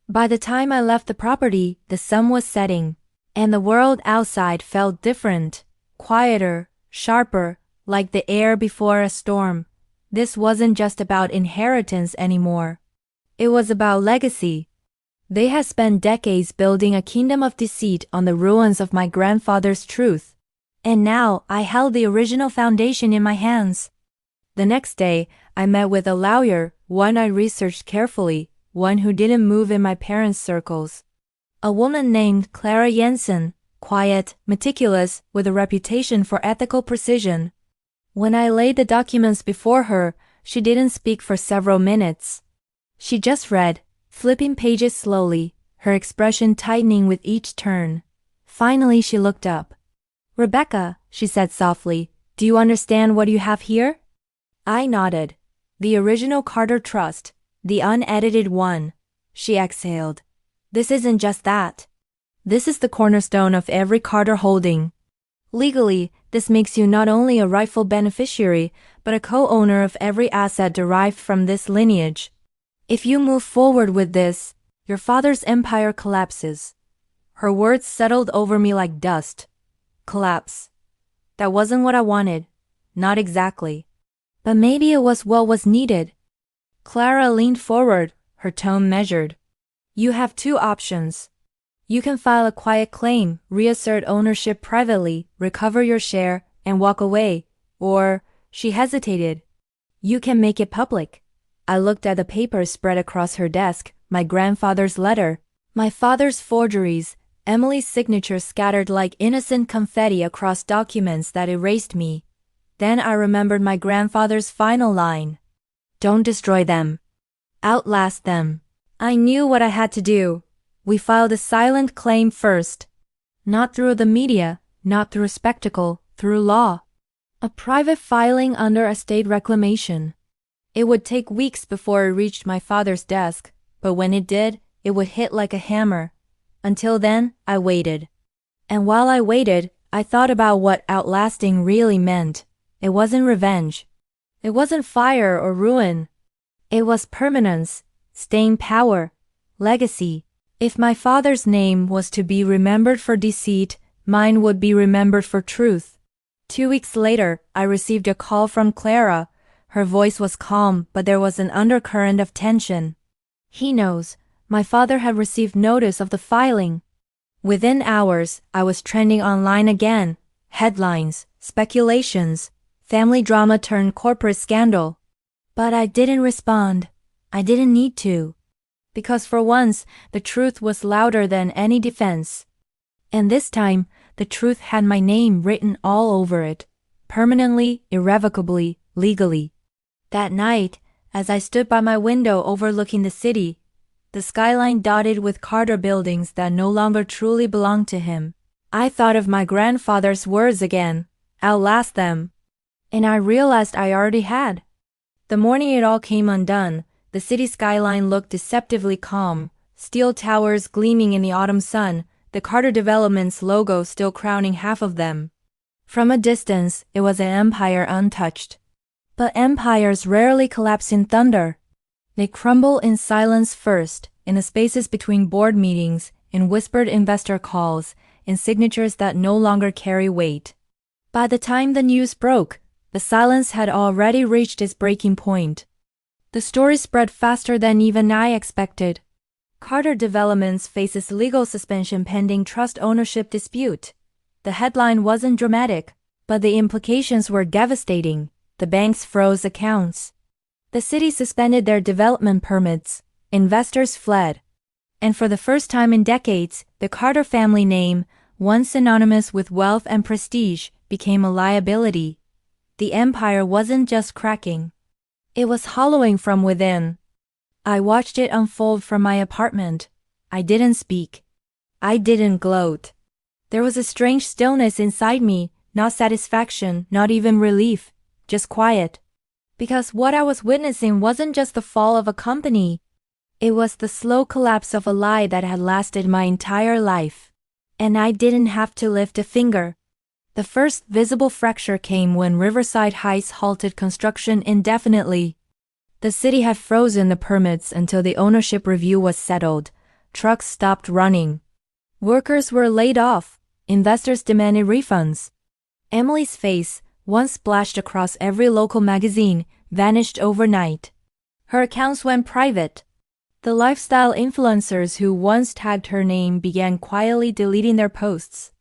By the time I left the property, the sun was setting, and the world outside felt different, quieter, sharper, like the air before a storm. This wasn't just about inheritance anymore. It was about legacy. They had spent decades building a kingdom of deceit on the ruins of my grandfather's truth. And now I held the original foundation in my hands. The next day, I met with a lawyer, one I researched carefully, one who didn't move in my parents' circles. A woman named Clara Jensen, quiet, meticulous, with a reputation for ethical precision. When I laid the documents before her, she didn't speak for several minutes. She just read, flipping pages slowly, her expression tightening with each turn. Finally she looked up. "Rebecca," she said softly, "do you understand what you have here?" I nodded. "The original Carter Trust. The unedited one," she exhaled. "This isn't just that. This is the cornerstone of every Carter holding. Legally, this makes you not only a rightful beneficiary, but a co-owner of every asset derived from this lineage. If you move forward with this, your father's empire collapses." Her words settled over me like dust. Collapse. That wasn't what I wanted. Not exactly. But maybe it was what was needed. Clara leaned forward, her tone measured. "You have 2 options. You can file a quiet claim, reassert ownership privately, recover your share, and walk away. Or," she hesitated, "you can make it public." I looked at the papers spread across her desk, my grandfather's letter, my father's forgeries, Emily's signature scattered like innocent confetti across documents that erased me. Then I remembered my grandfather's final line. Don't destroy them. Outlast them. I knew what I had to do. We filed a silent claim first. Not through the media, not through spectacle, through law. A private filing under a state reclamation. It would take weeks before it reached my father's desk, but when it did, it would hit like a hammer. Until then, I waited. And while I waited, I thought about what outlasting really meant. It wasn't revenge. It wasn't fire or ruin. It was permanence, staying power, legacy. If my father's name was to be remembered for deceit, mine would be remembered for truth. 2 weeks later, I received a call from Clara. Her voice was calm, but there was an undercurrent of tension. He knows. My father had received notice of the filing. Within hours, I was trending online again. Headlines, speculations, family drama turned corporate scandal. But I didn't respond. I didn't need to. Because for once, the truth was louder than any defense. And this time, the truth had my name written all over it. Permanently, irrevocably, legally. That night, as I stood by my window overlooking the city, the skyline dotted with Carter buildings that no longer truly belonged to him, I thought of my grandfather's words again, outlast them. And I realized I already had. The morning it all came undone, the city skyline looked deceptively calm, steel towers gleaming in the autumn sun, the Carter Development's logo still crowning half of them. From a distance, it was an empire untouched. But empires rarely collapse in thunder. They crumble in silence first, in the spaces between board meetings, in whispered investor calls, in signatures that no longer carry weight. By the time the news broke, the silence had already reached its breaking point. The story spread faster than even I expected. Carter Developments faces legal suspension pending trust ownership dispute. The headline wasn't dramatic, but the implications were devastating. The banks froze accounts. The city suspended their development permits. Investors fled. And for the first time in decades, the Carter family name, once synonymous with wealth and prestige, became a liability. The empire wasn't just cracking. It was hollowing from within. I watched it unfold from my apartment. I didn't speak. I didn't gloat. There was a strange stillness inside me, not satisfaction, not even relief, just quiet. Because what I was witnessing wasn't just the fall of a company. It was the slow collapse of a lie that had lasted my entire life. And I didn't have to lift a finger. The first visible fracture came when Riverside Heights halted construction indefinitely. The city had frozen the permits until the ownership review was settled. Trucks stopped running. Workers were laid off. Investors demanded refunds. Emily's face, once splashed across every local magazine, vanished overnight. Her accounts went private. The lifestyle influencers who once tagged her name began quietly deleting their posts.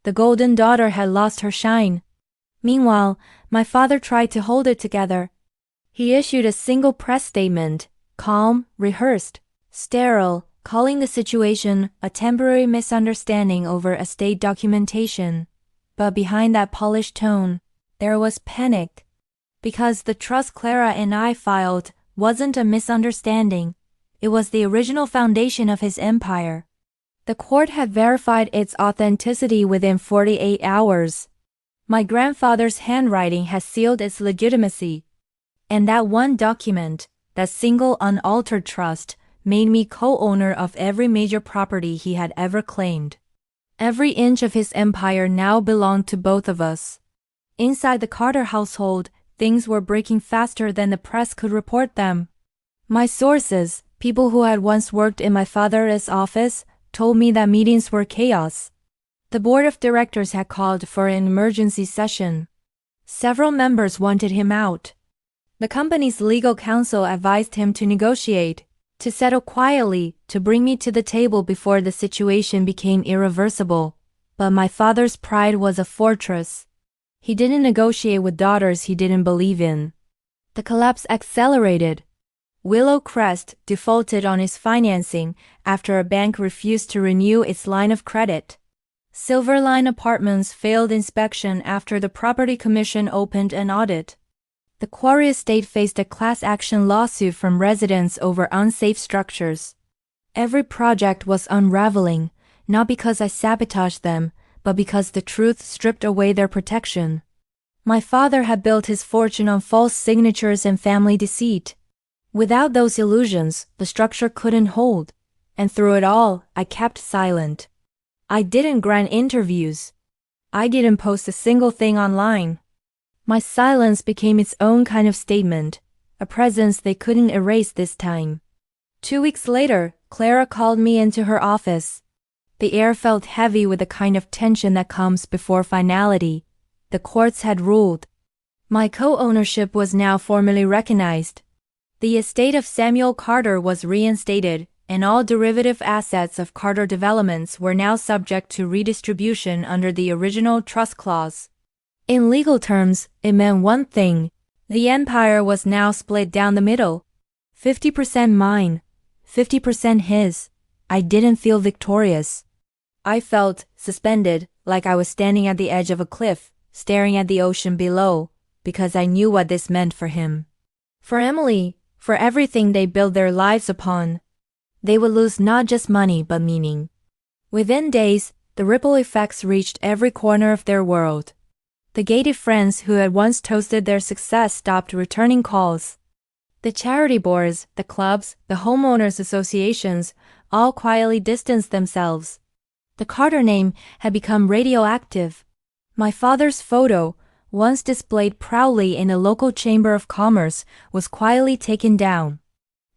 The golden daughter had lost her shine. Meanwhile, my father tried to hold it together. He issued a single press statement, calm, rehearsed, sterile, calling the situation a temporary misunderstanding over estate documentation. But behind that polished tone, there was panic. Because the trust Clara and I filed wasn't a misunderstanding. It was the original foundation of his empire. The court had verified its authenticity within 48 hours. My grandfather's handwriting had sealed its legitimacy. And that one document, that single unaltered trust, made me co-owner of every major property he had ever claimed. Every inch of his empire now belonged to both of us. Inside the Carter household, things were breaking faster than the press could report them. My sources, people who had once worked in my father's office, told me that meetings were chaos. The board of directors had called for an emergency session. Several members wanted him out. The company's legal counsel advised him to negotiate, to settle quietly, to bring me to the table before the situation became irreversible. But my father's pride was a fortress. He didn't negotiate with daughters he didn't believe in. The collapse accelerated. Willow Crest defaulted on its financing after a bank refused to renew its line of credit. Silverline Apartments failed inspection after the Property Commission opened an audit. The Quarry estate faced a class action lawsuit from residents over unsafe structures. Every project was unraveling, not because I sabotaged them, but because the truth stripped away their protection. My father had built his fortune on false signatures and family deceit. Without those illusions, the structure couldn't hold. And through it all, I kept silent. I didn't grant interviews. I didn't post a single thing online. My silence became its own kind of statement, a presence they couldn't erase this time. 2 weeks later, Clara called me into her office. The air felt heavy with the kind of tension that comes before finality. The courts had ruled. My co-ownership was now formally recognized. The estate of Samuel Carter was reinstated, and all derivative assets of Carter Developments were now subject to redistribution under the original trust clause. In legal terms, it meant one thing. The empire was now split down the middle. 50% mine, 50% his. I didn't feel victorious. I felt suspended, like I was standing at the edge of a cliff, staring at the ocean below, because I knew what this meant for him. For Emily, for everything they built their lives upon. They would lose not just money but meaning. Within days, the ripple effects reached every corner of their world. The gated friends who had once toasted their success stopped returning calls. The charity boards, the clubs, the homeowners associations, all quietly distanced themselves. The Carter name had become radioactive. My father's photo, once displayed proudly in a local chamber of commerce, was quietly taken down.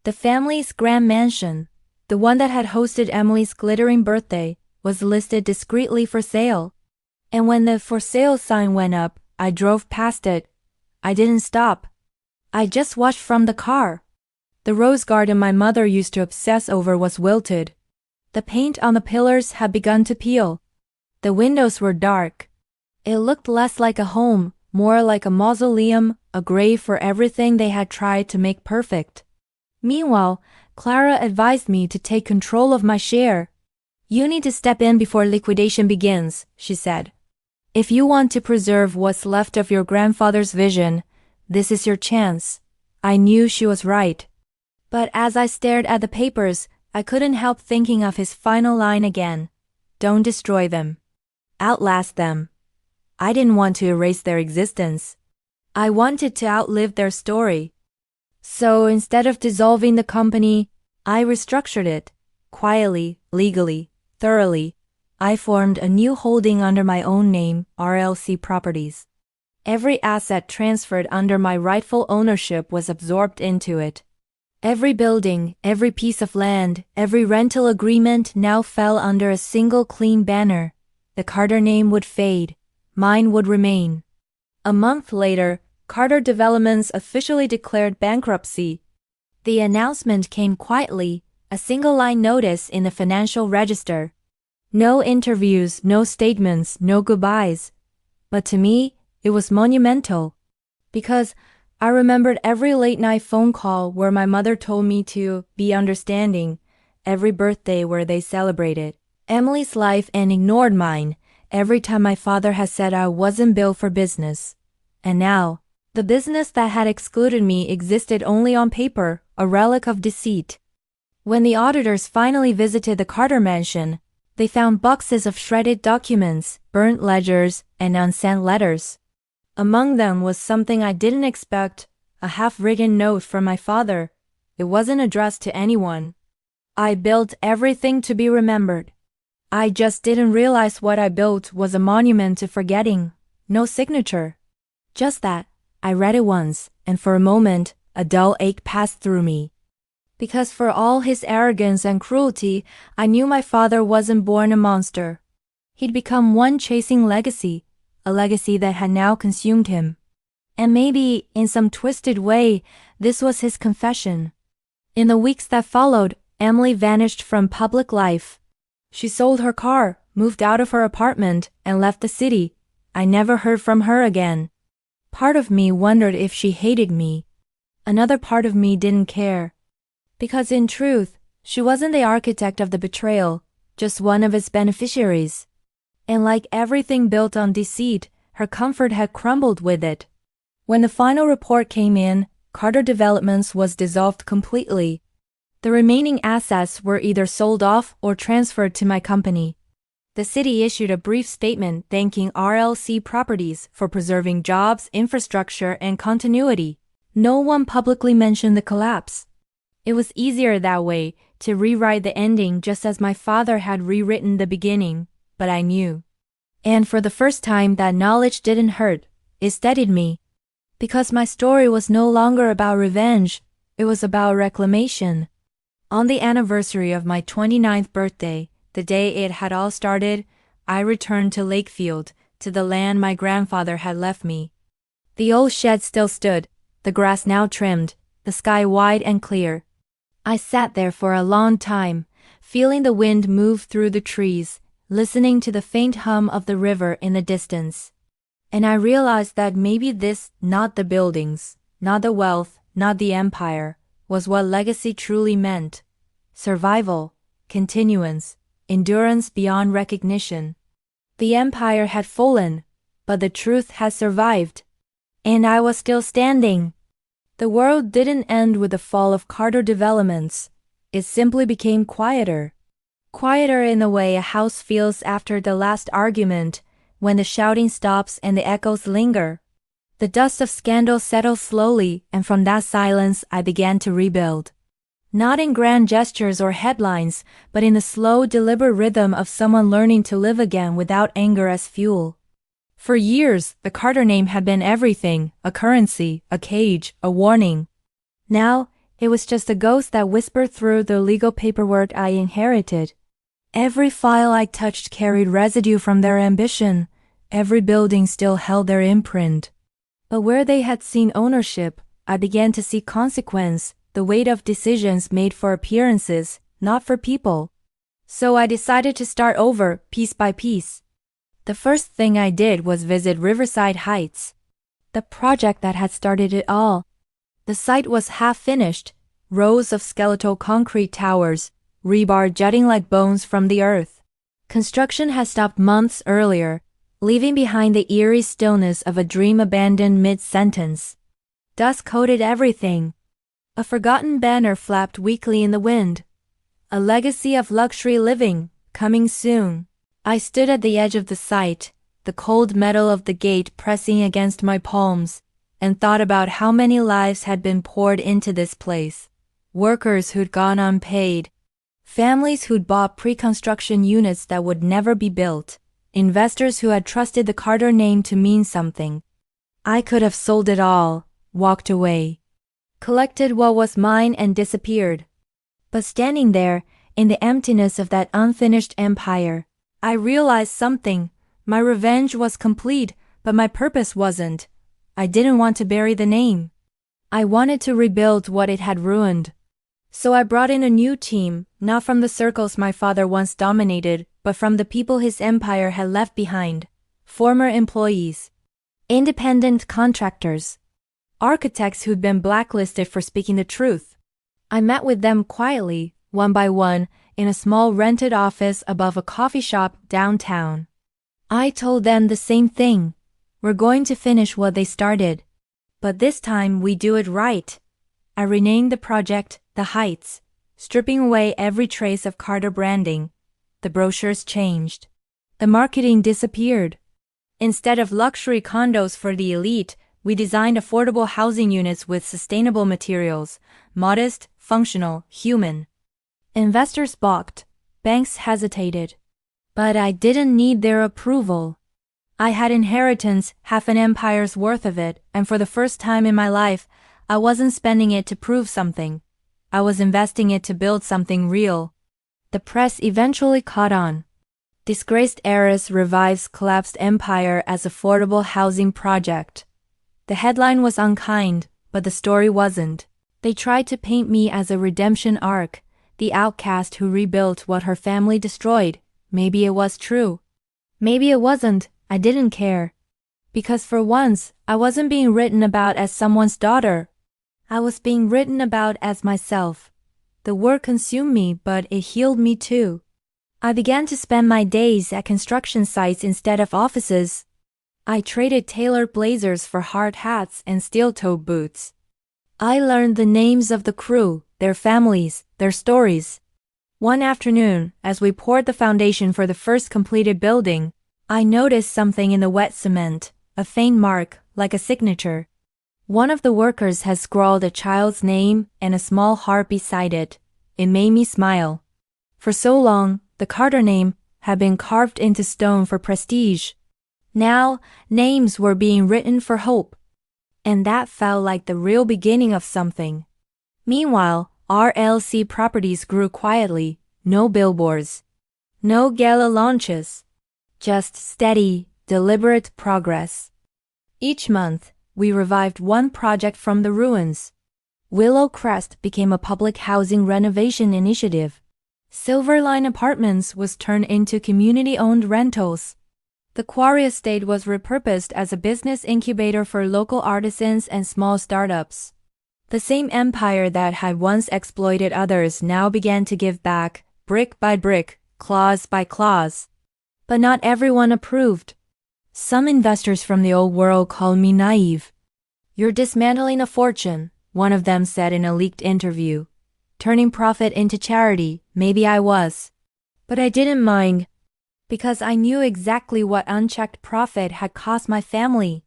The family's grand mansion, the one that had hosted Emily's glittering birthday, was listed discreetly for sale. And when the for sale sign went up, I drove past it. I didn't stop. I just watched from the car. The rose garden my mother used to obsess over was wilted. The paint on the pillars had begun to peel. The windows were dark. It looked less like a home, more like a mausoleum, a grave for everything they had tried to make perfect. Meanwhile, Clara advised me to take control of my share. "You need to step in before liquidation begins," she said. "If you want to preserve what's left of your grandfather's vision, this is your chance." I knew she was right. But as I stared at the papers, I couldn't help thinking of his final line again. Don't destroy them. Outlast them. I didn't want to erase their existence. I wanted to outlive their story. So instead of dissolving the company, I restructured it. Quietly, legally, thoroughly. I formed a new holding under my own name, RLC Properties. Every asset transferred under my rightful ownership was absorbed into it. Every building, every piece of land, every rental agreement now fell under a single clean banner. The Carter name would fade. Mine would remain. A month later, Carter Developments officially declared bankruptcy. The announcement came quietly, a single-line notice in the Financial Register. No interviews, no statements, no goodbyes. But to me, it was monumental. Because I remembered every late-night phone call where my mother told me to be understanding, every birthday where they celebrated Emily's life and ignored mine, every time my father had said I wasn't built for business. And now, the business that had excluded me existed only on paper, a relic of deceit. When the auditors finally visited the Carter mansion, they found boxes of shredded documents, burnt ledgers, and unsent letters. Among them was something I didn't expect, a half-written note from my father. It wasn't addressed to anyone. I built everything to be remembered. I just didn't realize what I built was a monument to forgetting. No signature. Just that. I read it once, and for a moment, a dull ache passed through me. Because for all his arrogance and cruelty, I knew my father wasn't born a monster. He'd become one chasing legacy, a legacy that had now consumed him. And maybe, in some twisted way, this was his confession. In the weeks that followed, Emily vanished from public life. She sold her car, moved out of her apartment, and left the city. I never heard from her again. Part of me wondered if she hated me. Another part of me didn't care. Because in truth, she wasn't the architect of the betrayal, just one of its beneficiaries. And like everything built on deceit, her comfort had crumbled with it. When the final report came in, Carter Developments was dissolved completely. The remaining assets were either sold off or transferred to my company. The city issued a brief statement thanking RLC Properties for preserving jobs, infrastructure, and continuity. No one publicly mentioned the collapse. It was easier that way, to rewrite the ending just as my father had rewritten the beginning, but I knew. And for the first time, that knowledge didn't hurt, it steadied me. Because my story was no longer about revenge, it was about reclamation. On the anniversary of my 29th birthday, the day it had all started, I returned to Lakefield, to the land my grandfather had left me. The old shed still stood, the grass now trimmed, the sky wide and clear. I sat there for a long time, feeling the wind move through the trees, listening to the faint hum of the river in the distance. And I realized that maybe this, not the buildings, not the wealth, not the empire, was what legacy truly meant. Survival, continuance, endurance beyond recognition. The empire had fallen, but the truth had survived. And I was still standing. The world didn't end with the fall of Carter Developments. It simply became quieter. Quieter in the way a house feels after the last argument, when the shouting stops and the echoes linger. The dust of scandal settled slowly, and from that silence I began to rebuild. Not in grand gestures or headlines, but in the slow, deliberate rhythm of someone learning to live again without anger as fuel. For years, the Carter name had been everything, a currency, a cage, a warning. Now, it was just a ghost that whispered through the legal paperwork I inherited. Every file I touched carried residue from their ambition. Every building still held their imprint. But where they had seen ownership, I began to see consequence, the weight of decisions made for appearances, not for people. So I decided to start over, piece by piece. The first thing I did was visit Riverside Heights, the project that had started it all. The site was half finished, rows of skeletal concrete towers, rebar jutting like bones from the earth. Construction had stopped months earlier, leaving behind the eerie stillness of a dream abandoned mid-sentence. Dust coated everything. A forgotten banner flapped weakly in the wind. A legacy of luxury living, coming soon. I stood at the edge of the site, the cold metal of the gate pressing against my palms, and thought about how many lives had been poured into this place. Workers who'd gone unpaid. Families who'd bought pre-construction units that would never be built. Investors who had trusted the Carter name to mean something. I could have sold it all, walked away, collected what was mine and disappeared. But standing there, in the emptiness of that unfinished empire, I realized something. My revenge was complete, but my purpose wasn't. I didn't want to bury the name. I wanted to rebuild what it had ruined. So I brought in a new team, not from the circles my father once dominated, but from the people his empire had left behind. Former employees. Independent contractors. Architects who'd been blacklisted for speaking the truth. I met with them quietly, one by one, in a small rented office above a coffee shop downtown. I told them the same thing. We're going to finish what they started. But this time we do it right. I renamed the project The Heights, stripping away every trace of Carter branding. The brochures changed. The marketing disappeared. Instead of luxury condos for the elite, we designed affordable housing units with sustainable materials, modest, functional, human. Investors balked. Banks hesitated. But I didn't need their approval. I had inheritance, half an empire's worth of it, and for the first time in my life, I wasn't spending it to prove something. I was investing it to build something real. The press eventually caught on. Disgraced heiress revives collapsed empire as affordable housing project. The headline was unkind, but the story wasn't. They tried to paint me as a redemption arc, the outcast who rebuilt what her family destroyed. Maybe it was true. Maybe it wasn't. I didn't care. Because for once, I wasn't being written about as someone's daughter. I was being written about as myself. The work consumed me, but it healed me too. I began to spend my days at construction sites instead of offices. I traded tailored blazers for hard hats and steel-toed boots. I learned the names of the crew, their families, their stories. One afternoon, as we poured the foundation for the first completed building, I noticed something in the wet cement, a faint mark, like a signature. One of the workers had scrawled a child's name and a small heart beside it. It made me smile. For so long, the Carter name had been carved into stone for prestige. Now, names were being written for hope. And that felt like the real beginning of something. Meanwhile, RLC properties grew quietly, no billboards, no gala launches, just steady, deliberate progress. Each month, we revived one project from the ruins. Willow Crest became a public housing renovation initiative. Silverline Apartments was turned into community-owned rentals. The Quarry Estate was repurposed as a business incubator for local artisans and small startups. The same empire that had once exploited others now began to give back, brick by brick, clause by clause. But not everyone approved. Some investors from the old world called me naive. "You're dismantling a fortune," one of them said in a leaked interview. "Turning profit into charity." Maybe I was. But I didn't mind, because I knew exactly what unchecked profit had cost my family.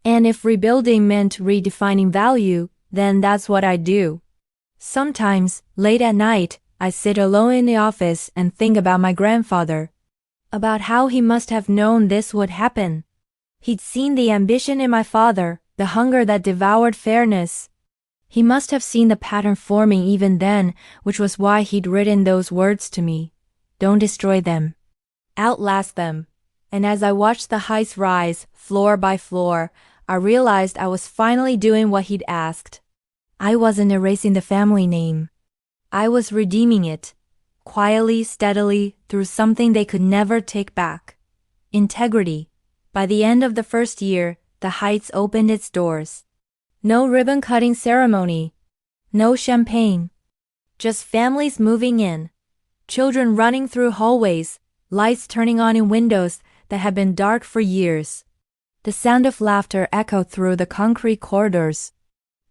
And if rebuilding meant redefining value, then that's what I do. Sometimes, late at night, I sit alone in the office and think about my grandfather. About how he must have known this would happen. He'd seen the ambition in my father, the hunger that devoured fairness. He must have seen the pattern forming even then, which was why he'd written those words to me. Don't destroy them. Outlast them. And as I watched the heights rise, floor by floor, I realized I was finally doing what he'd asked. I wasn't erasing the family name. I was redeeming it. Quietly, steadily, through something they could never take back. Integrity. By the end of the first year, the Heights opened its doors. No ribbon-cutting ceremony. No champagne. Just families moving in. Children running through hallways, lights turning on in windows that had been dark for years. The sound of laughter echoed through the concrete corridors.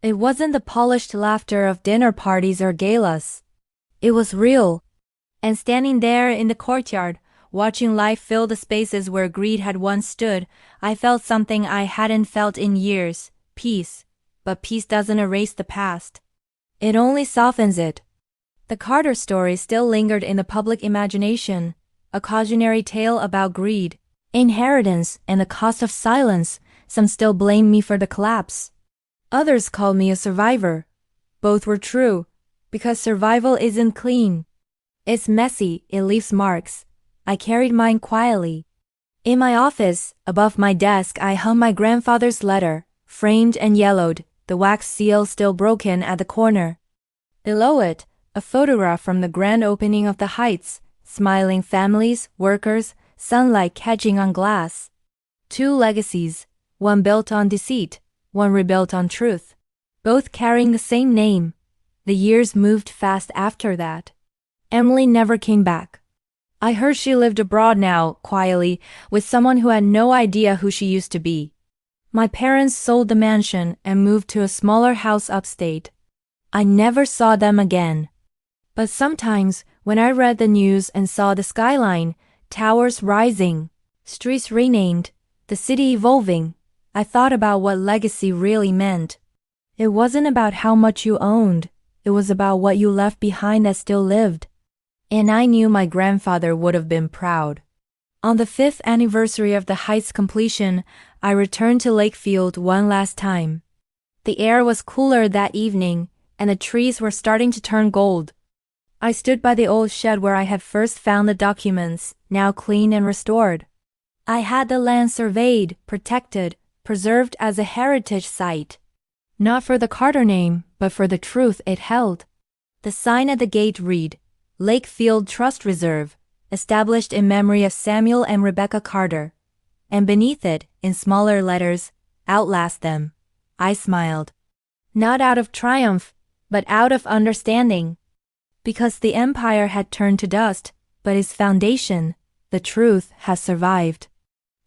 It wasn't the polished laughter of dinner parties or galas. It was real. And standing there in the courtyard, watching life fill the spaces where greed had once stood, I felt something I hadn't felt in years. Peace. But peace doesn't erase the past. It only softens it. The Carter story still lingered in the public imagination, a cautionary tale about greed, inheritance, and the cost of silence. Some still blamed me for the collapse. Others called me a survivor. Both were true, because survival isn't clean. It's messy, it leaves marks. I carried mine quietly. In my office, above my desk, I hung my grandfather's letter, framed and yellowed, the wax seal still broken at the corner. Below it, a photograph from the grand opening of the Heights, smiling families, workers, sunlight catching on glass. Two legacies, one built on deceit, one rebuilt on truth. Both carrying the same name. The years moved fast after that. Emily never came back. I heard she lived abroad now, quietly, with someone who had no idea who she used to be. My parents sold the mansion and moved to a smaller house upstate. I never saw them again. But sometimes, when I read the news and saw the skyline, towers rising, streets renamed, the city evolving, I thought about what legacy really meant. It wasn't about how much you owned, it was about what you left behind that still lived. And I knew my grandfather would have been proud. On the 5th anniversary of the Heights' completion, I returned to Lakefield one last time. The air was cooler that evening, and the trees were starting to turn gold. I stood by the old shed where I had first found the documents, now clean and restored. I had the land surveyed, protected, preserved as a heritage site. Not for the Carter name, but for the truth it held. The sign at the gate read, Lakefield Trust Reserve, established in memory of Samuel and Rebecca Carter. And beneath it, in smaller letters, outlast them. I smiled. Not out of triumph, but out of understanding. because the empire had turned to dust, but its foundation, the truth, has survived.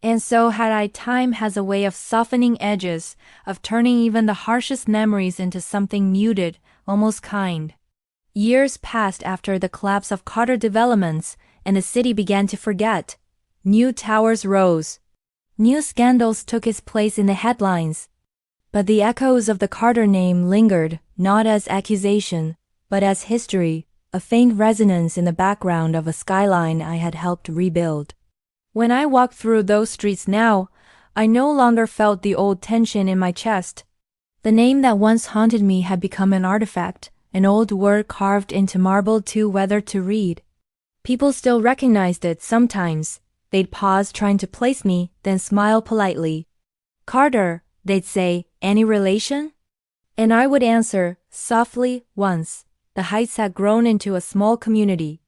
And so had I. Time has a way of softening edges, of turning even the harshest memories into something muted, almost kind. Years passed after the collapse of Carter developments, and the city began to forget. New towers rose. New scandals took its place in the headlines. But the echoes of the Carter name lingered, not as accusation, but as history, a faint resonance in the background of a skyline I had helped rebuild. When I walked through those streets now, I no longer felt the old tension in my chest. The name that once haunted me had become an artifact, an old word carved into marble too weathered to read. People still recognized it sometimes. They'd pause trying to place me, then smile politely. "Carter," they'd say, "any relation?" And I would answer, softly, once. The Heights had grown into a small community.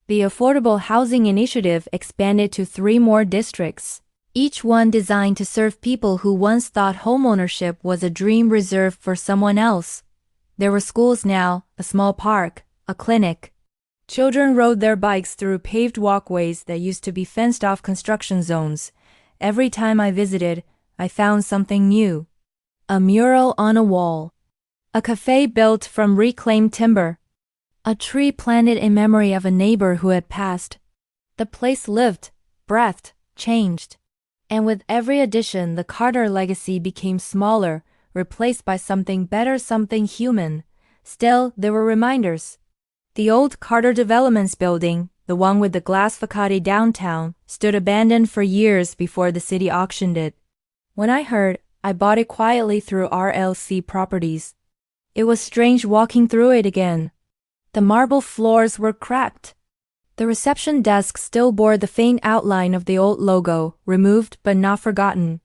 The Affordable Housing Initiative expanded to 3 more districts, each one designed to serve people who once thought homeownership was a dream reserved for someone else. There were schools now, a small park, a clinic. Children rode their bikes through paved walkways that used to be fenced-off construction zones. Every time I visited, I found something new. A mural on a wall. A cafe built from reclaimed timber. A tree planted in memory of a neighbor who had passed. The place lived, breathed, changed. And with every addition, the Carter legacy became smaller, replaced by something better, something human. Still, there were reminders. The old Carter Developments building, the one with the glass facade downtown, stood abandoned for years before the city auctioned it. When I heard, I bought it quietly through RLC Properties. It was strange walking through it again. The marble floors were cracked. The reception desk still bore the faint outline of the old logo, removed but not forgotten.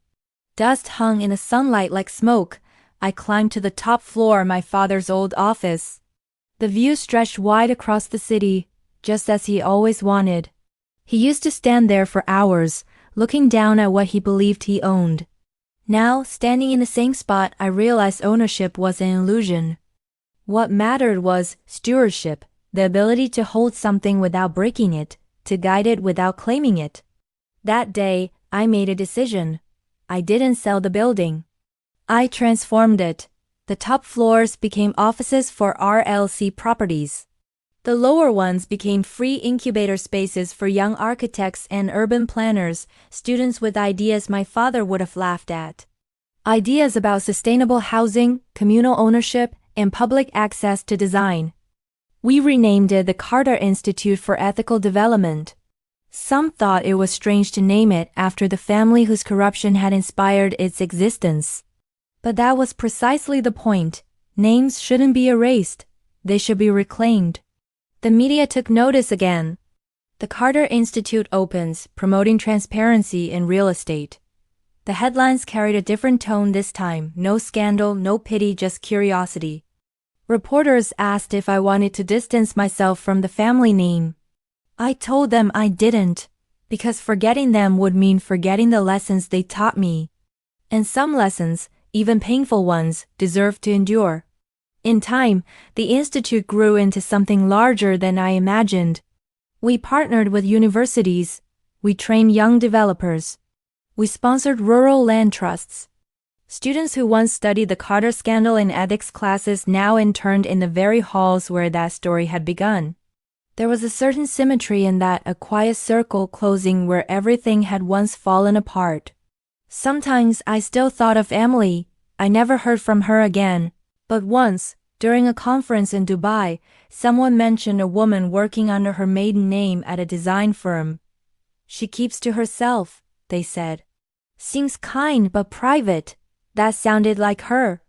Dust hung in the sunlight like smoke. I climbed to the top floor of my father's old office. The view stretched wide across the city, just as he always wanted. He used to stand there for hours, looking down at what he believed he owned. Now, standing in the same spot, I realized ownership was an illusion. What mattered was stewardship, the ability to hold something without breaking it, to guide it without claiming it. That day, I made a decision. I didn't sell the building. I transformed it. The top floors became offices for RLC Properties. The lower ones became free incubator spaces for young architects and urban planners, students with ideas my father would have laughed at. Ideas about sustainable housing, communal ownership, and public access to design. We renamed it the Carter Institute for Ethical Development. Some thought it was strange to name it after the family whose corruption had inspired its existence. But that was precisely the point. Names shouldn't be erased. They should be reclaimed. The media took notice again. The Carter Institute opens, promoting transparency in real estate. The headlines carried a different tone this time. No scandal, no pity, just curiosity. Reporters asked if I wanted to distance myself from the family name. I told them I didn't, because forgetting them would mean forgetting the lessons they taught me. And some lessons, even painful ones, deserve to endure. In time, the institute grew into something larger than I imagined. We partnered with universities. We trained young developers. We sponsored rural land trusts. Students who once studied the Carter scandal in ethics classes now interned in the very halls where that story had begun. There was a certain symmetry in that, a quiet circle closing where everything had once fallen apart. Sometimes I still thought of Emily. I never heard from her again. But once, during a conference in Dubai, someone mentioned a woman working under her maiden name at a design firm. "She keeps to herself," they said. "Seems kind but private." That sounded like her.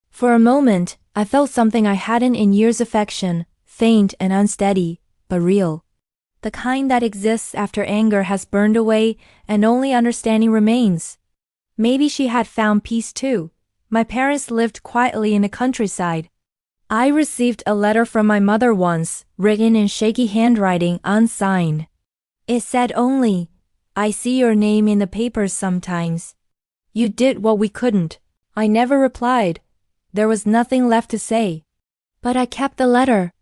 For a moment, I felt something I hadn't in years: affection, faint and unsteady, but real. The kind that exists after anger has burned away and only understanding remains. Maybe she had found peace too. My parents lived quietly in the countryside. I received a letter from my mother once, written in shaky handwriting, unsigned. It said only, "I see your name in the papers sometimes. You did what we couldn't." I never replied. There was nothing left to say. But I kept the letter.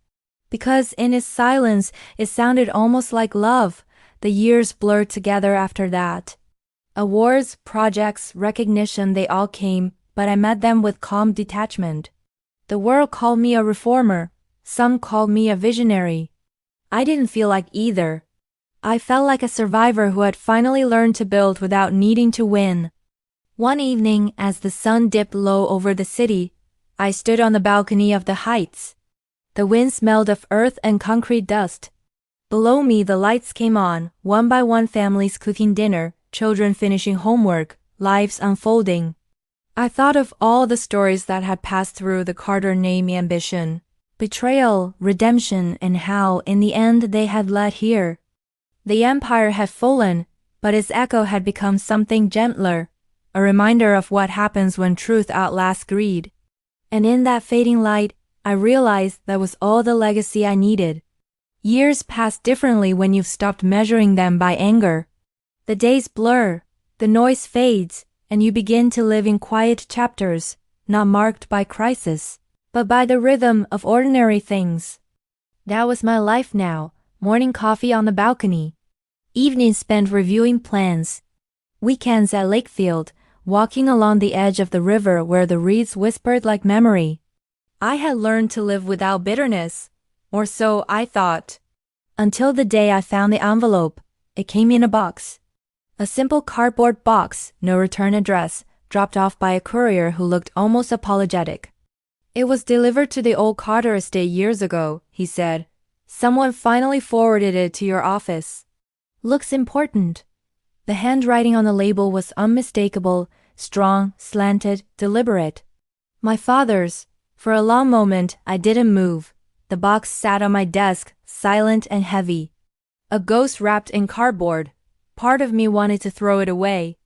Because in his silence, it sounded almost like love. The years blurred together after that. Awards, projects, recognition, they all came, but I met them with calm detachment. The world called me a reformer. Some called me a visionary. I didn't feel like either. I felt like a survivor who had finally learned to build without needing to win. One evening, as the sun dipped low over the city, I stood on the balcony of the Heights. The wind smelled of earth and concrete dust. Below me, the lights came on, one by one, families cooking dinner, children finishing homework, lives unfolding. I thought of all the stories that had passed through the Carter name: ambition, betrayal, redemption, and how, in the end, they had led here. The empire had fallen, but its echo had become something gentler, a reminder of what happens when truth outlasts greed. And in that fading light, I realized that was all the legacy I needed. Years pass differently when you've stopped measuring them by anger. The days blur, the noise fades, and you begin to live in quiet chapters, not marked by crisis, but by the rhythm of ordinary things. That was my life now: morning coffee on the balcony, evenings spent reviewing plans, weekends at Lakefield, walking along the edge of the river where the reeds whispered like memory. I had learned to live without bitterness, or so I thought. Until the day I found the envelope. It came in a box. A simple cardboard box, no return address, dropped off by a courier who looked almost apologetic. "It was delivered to the old Carter estate years ago," he said. "Someone finally forwarded it to your office. Looks important." The handwriting on the label was unmistakable, strong, slanted, deliberate. My father's. For a long moment, I didn't move. The box sat on my desk, silent and heavy. A ghost wrapped in cardboard. Part of me wanted to throw it away,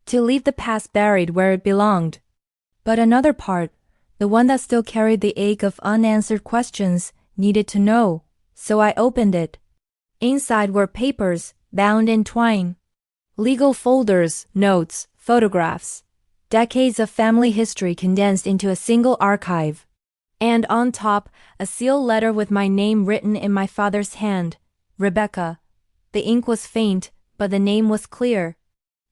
to leave the past buried where it belonged. But another part, the one that still carried the ache of unanswered questions, needed to know. So I opened it. Inside were papers, bound in twine. Legal folders, notes, photographs. Decades of family history condensed into a single archive. And on top, a sealed letter with my name written in my father's hand. Rebecca. The ink was faint, but the name was clear.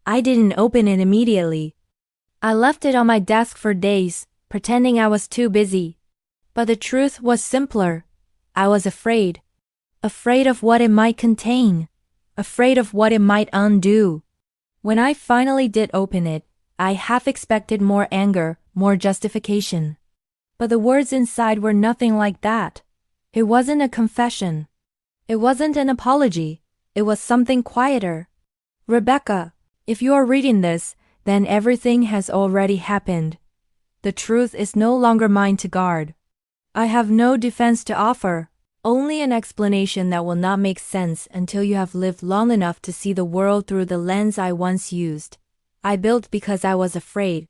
I didn't open it immediately. I left it on my desk for days, pretending I was too busy. But the truth was simpler. I was afraid. Afraid of what it might contain. Afraid of what it might undo. When I finally did open it, I half expected more anger, more justification. But the words inside were nothing like that. It wasn't a confession. It wasn't an apology. It was something quieter. "Rebecca, if you are reading this, then everything has already happened. The truth is no longer mine to guard. I have no defense to offer, only an explanation that will not make sense until you have lived long enough to see the world through the lens I once used. I built because I was afraid.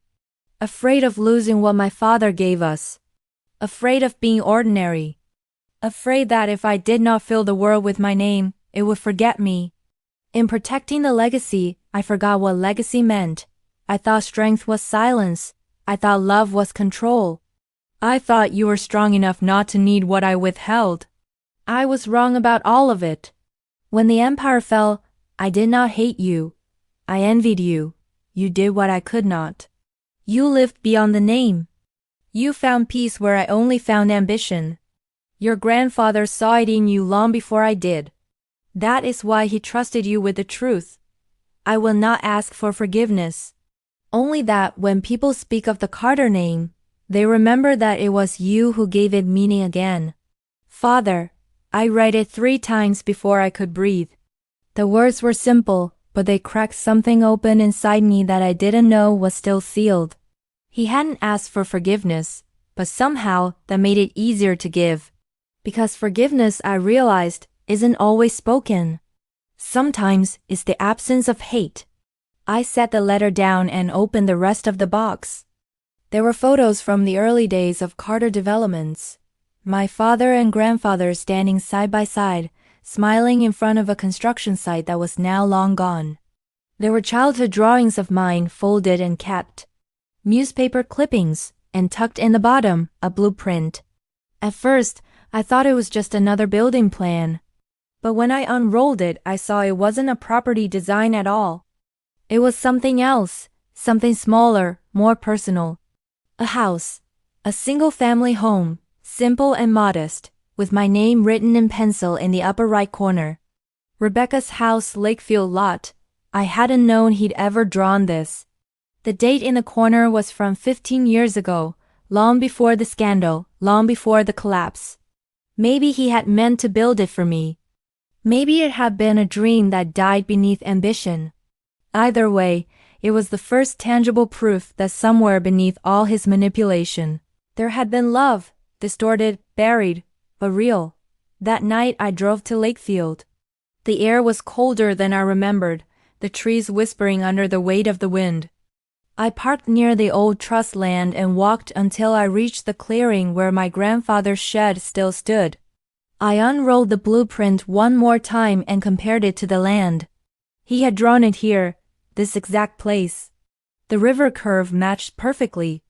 Afraid of losing what my father gave us. Afraid of being ordinary. Afraid that if I did not fill the world with my name, it would forget me. In protecting the legacy, I forgot what legacy meant. I thought strength was silence. I thought love was control. I thought you were strong enough not to need what I withheld. I was wrong about all of it. When the empire fell, I did not hate you. I envied you. You did what I could not. You lived beyond the name. You found peace where I only found ambition. Your grandfather saw it in you long before I did. That is why he trusted you with the truth. I will not ask for forgiveness. Only that when people speak of the Carter name, they remember that it was you who gave it meaning again. Father, I read it 3 times before I could breathe. The words were simple, but they cracked something open inside me that I didn't know was still sealed. He hadn't asked for forgiveness, but somehow that made it easier to give. Because forgiveness, I realized, isn't always spoken. Sometimes it's the absence of hate. I set the letter down and opened the rest of the box. There were photos from the early days of Carter developments. My father and grandfather standing side by side, smiling in front of a construction site that was now long gone. There were childhood drawings of mine folded and kept. Newspaper clippings, and tucked in the bottom, a blueprint. At first, I thought it was just another building plan. But when I unrolled it, I saw it wasn't a property design at all. It was something else, something smaller, more personal. A house. A single-family home, simple and modest, with my name written in pencil in the upper right corner. Rebecca's house, Lakefield lot. I hadn't known he'd ever drawn this. The date in the corner was from 15 years ago, long before the scandal, long before the collapse. Maybe he had meant to build it for me. Maybe it had been a dream that died beneath ambition. Either way, it was the first tangible proof that somewhere beneath all his manipulation, there had been love, distorted, buried, but real. That night I drove to Lakefield. The air was colder than I remembered, the trees whispering under the weight of the wind. I parked near the old trust land and walked until I reached the clearing where my grandfather's shed still stood. I unrolled the blueprint one more time and compared it to the land. He had drawn it here, this exact place. The river curve matched perfectly.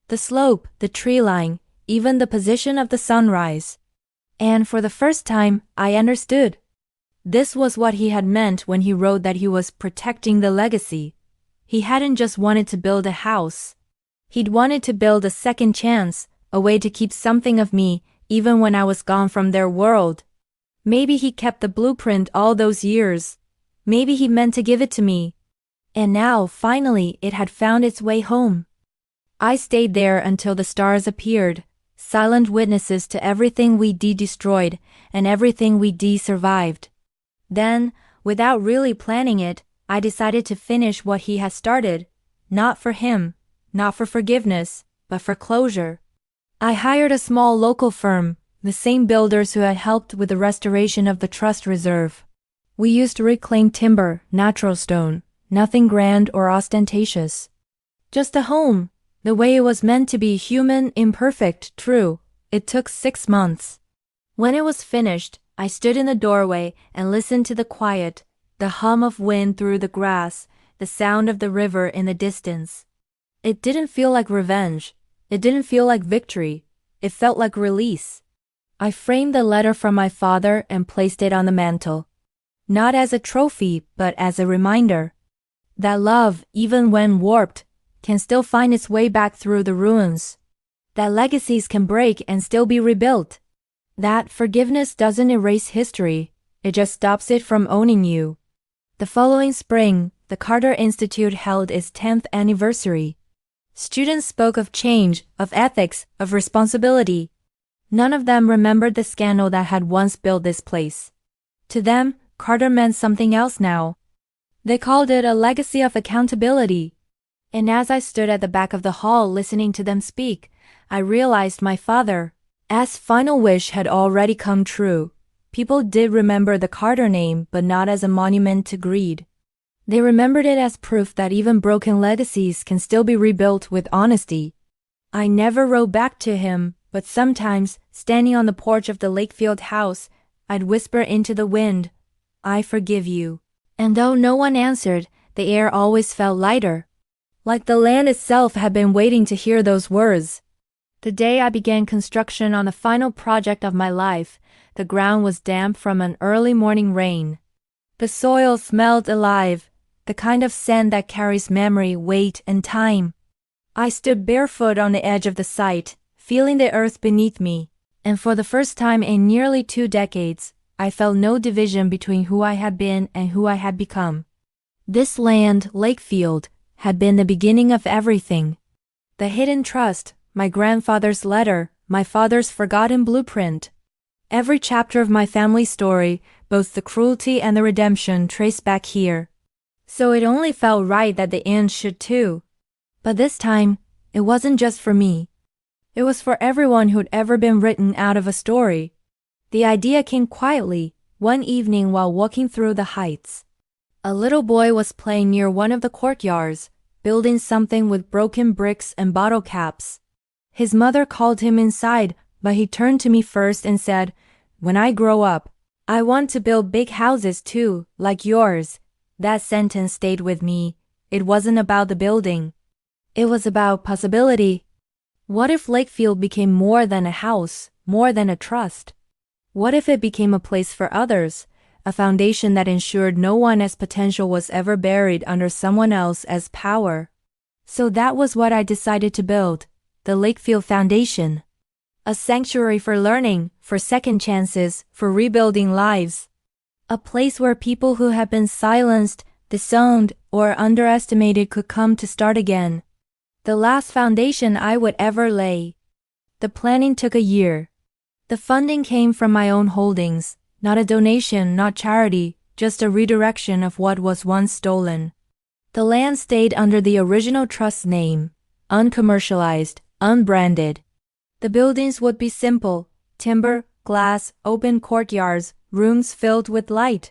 The slope, the tree line, even the position of the sunrise. And for the first time, I understood. This was what he had meant when he wrote that he was protecting the legacy. He hadn't just wanted to build a house. He'd wanted to build a second chance, a way to keep something of me, even when I was gone from their world. Maybe he kept the blueprint all those years. Maybe he meant to give it to me. And now, finally, it had found its way home. I stayed there until the stars appeared, silent witnesses to everything we destroyed and everything we survived. Then, without really planning it, I decided to finish what he had started, not for him, not for forgiveness, but for closure. I hired a small local firm, the same builders who had helped with the restoration of the trust reserve. We used reclaimed timber, natural stone, nothing grand or ostentatious. Just a home, the way it was meant to be, human, imperfect, true. It took 6 months. When it was finished, I stood in the doorway and listened to the quiet, the hum of wind through the grass, the sound of the river in the distance. It didn't feel like revenge. It didn't feel like victory. It felt like release. I framed the letter from my father and placed it on the mantel. Not as a trophy, but as a reminder. That love, even when warped, can still find its way back through the ruins. That legacies can break and still be rebuilt. That forgiveness doesn't erase history, it just stops it from owning you. The following spring, the Carter Institute held its 10th anniversary. Students spoke of change, of ethics, of responsibility. None of them remembered the scandal that had once built this place. To them, Carter meant something else now. They called it a legacy of accountability. And as I stood at the back of the hall listening to them speak, I realized my father's final wish had already come true. People did remember the Carter name, but not as a monument to greed. They remembered it as proof that even broken legacies can still be rebuilt with honesty. I never wrote back to him, but sometimes, standing on the porch of the Lakefield house, I'd whisper into the wind, "I forgive you." And though no one answered, the air always felt lighter. Like the land itself had been waiting to hear those words. The day I began construction on the final project of my life, the ground was damp from an early morning rain. The soil smelled alive, the kind of sand that carries memory, weight, and time. I stood barefoot on the edge of the site, feeling the earth beneath me, and for the first time in nearly 2 decades, I felt no division between who I had been and who I had become. This land, Lakefield, had been the beginning of everything. The hidden trust, my grandfather's letter, my father's forgotten blueprint. Every chapter of my family story, both the cruelty and the redemption, traced back here. So it only felt right that the end should too. But this time, it wasn't just for me. It was for everyone who'd ever been written out of a story. The idea came quietly, one evening while walking through the Heights. A little boy was playing near one of the courtyards, building something with broken bricks and bottle caps. His mother called him inside, but he turned to me first and said, "When I grow up, I want to build big houses too, like yours." That sentence stayed with me. It wasn't about the building. It was about possibility. What if Lakefield became more than a house, more than a trust? What if it became a place for others, a foundation that ensured no one's potential was ever buried under someone else's power? So that was what I decided to build, the Lakefield Foundation. A sanctuary for learning, for second chances, for rebuilding lives. A place where people who have been silenced, disowned, or underestimated could come to start again. The last foundation I would ever lay. The planning took a year. The funding came from my own holdings, not a donation, not charity, just a redirection of what was once stolen. The land stayed under the original trust's name, uncommercialized, unbranded. The buildings would be simple, timber, glass, open courtyards, rooms filled with light.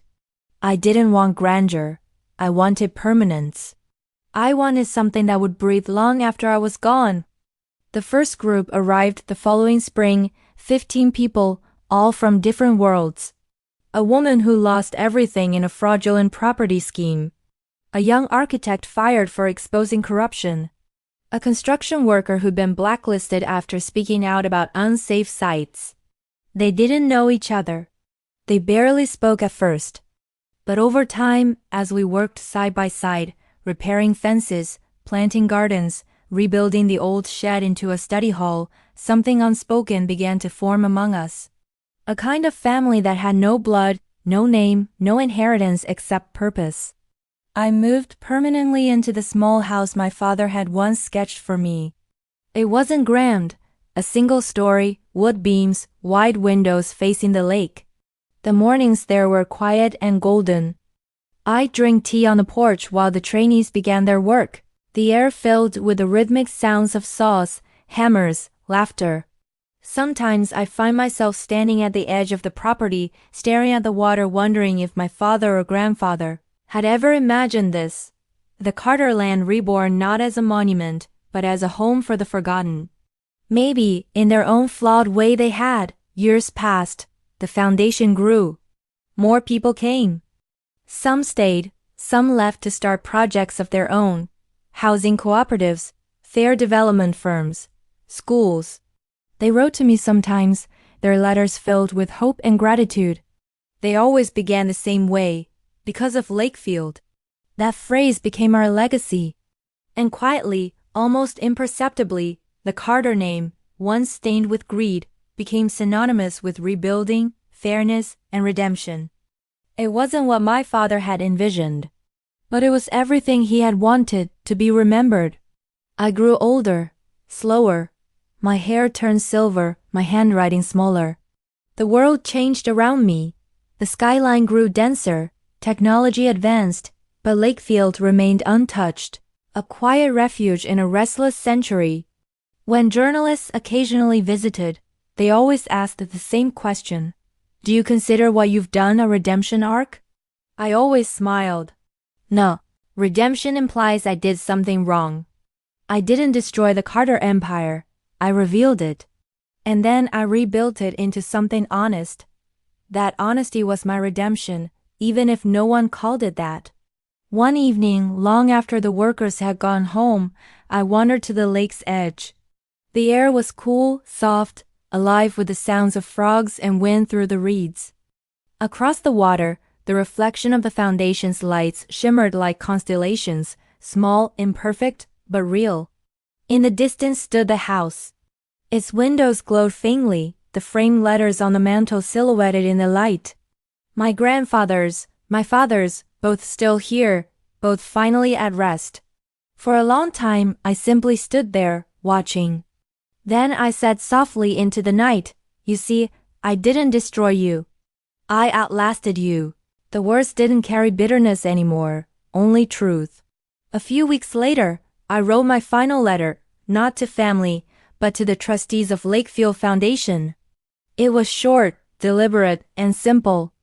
I didn't want grandeur. I wanted permanence. I wanted something that would breathe long after I was gone. The first group arrived the following spring, 15 people, all from different worlds. A woman who lost everything in a fraudulent property scheme. A young architect fired for exposing corruption. A construction worker who'd been blacklisted after speaking out about unsafe sites. They didn't know each other. They barely spoke at first. But over time, as we worked side by side, repairing fences, planting gardens, rebuilding the old shed into a study hall, something unspoken began to form among us. A kind of family that had no blood, no name, no inheritance except purpose. I moved permanently into the small house my father had once sketched for me. It wasn't grand, a single story, wood beams, wide windows facing the lake. The mornings there were quiet and golden. I'd drink tea on the porch while the trainees began their work, the air filled with the rhythmic sounds of saws, hammers, laughter. Sometimes I find myself standing at the edge of the property, staring at the water, wondering if my father or grandfather had ever imagined this. The Carter land reborn not as a monument, but as a home for the forgotten. Maybe, in their own flawed way they had. Years passed. The foundation grew. More people came. Some stayed, some left to start projects of their own. Housing cooperatives, fair development firms, schools. They wrote to me sometimes, their letters filled with hope and gratitude. They always began the same way, because of Lakefield. That phrase became our legacy. And quietly, almost imperceptibly, the Carter name, once stained with greed, became synonymous with rebuilding, fairness, and redemption. It wasn't what my father had envisioned, but it was everything he had wanted to be remembered. I grew older, slower. My hair turned silver, my handwriting smaller. The world changed around me. The skyline grew denser, technology advanced, but Lakefield remained untouched, a quiet refuge in a restless century. When journalists occasionally visited, they always asked the same question. Do you consider what you've done a redemption arc? I always smiled. No, redemption implies I did something wrong. I didn't destroy the Carter Empire. I revealed it. And then I rebuilt it into something honest. That honesty was my redemption, even if no one called it that. One evening, long after the workers had gone home, I wandered to the lake's edge. The air was cool, soft, alive with the sounds of frogs and wind through the reeds. Across the water, the reflection of the foundation's lights shimmered like constellations, small, imperfect, but real. In the distance stood the house. Its windows glowed faintly, the framed letters on the mantel silhouetted in the light. My grandfather's, my father's, both still here, both finally at rest. For a long time, I simply stood there, watching. Then I said softly into the night, "You see, I didn't destroy you. I outlasted you." The words didn't carry bitterness anymore, only truth. A few weeks later, I wrote my final letter, not to family, but to the trustees of Lakefield Foundation. It was short, deliberate, and simple.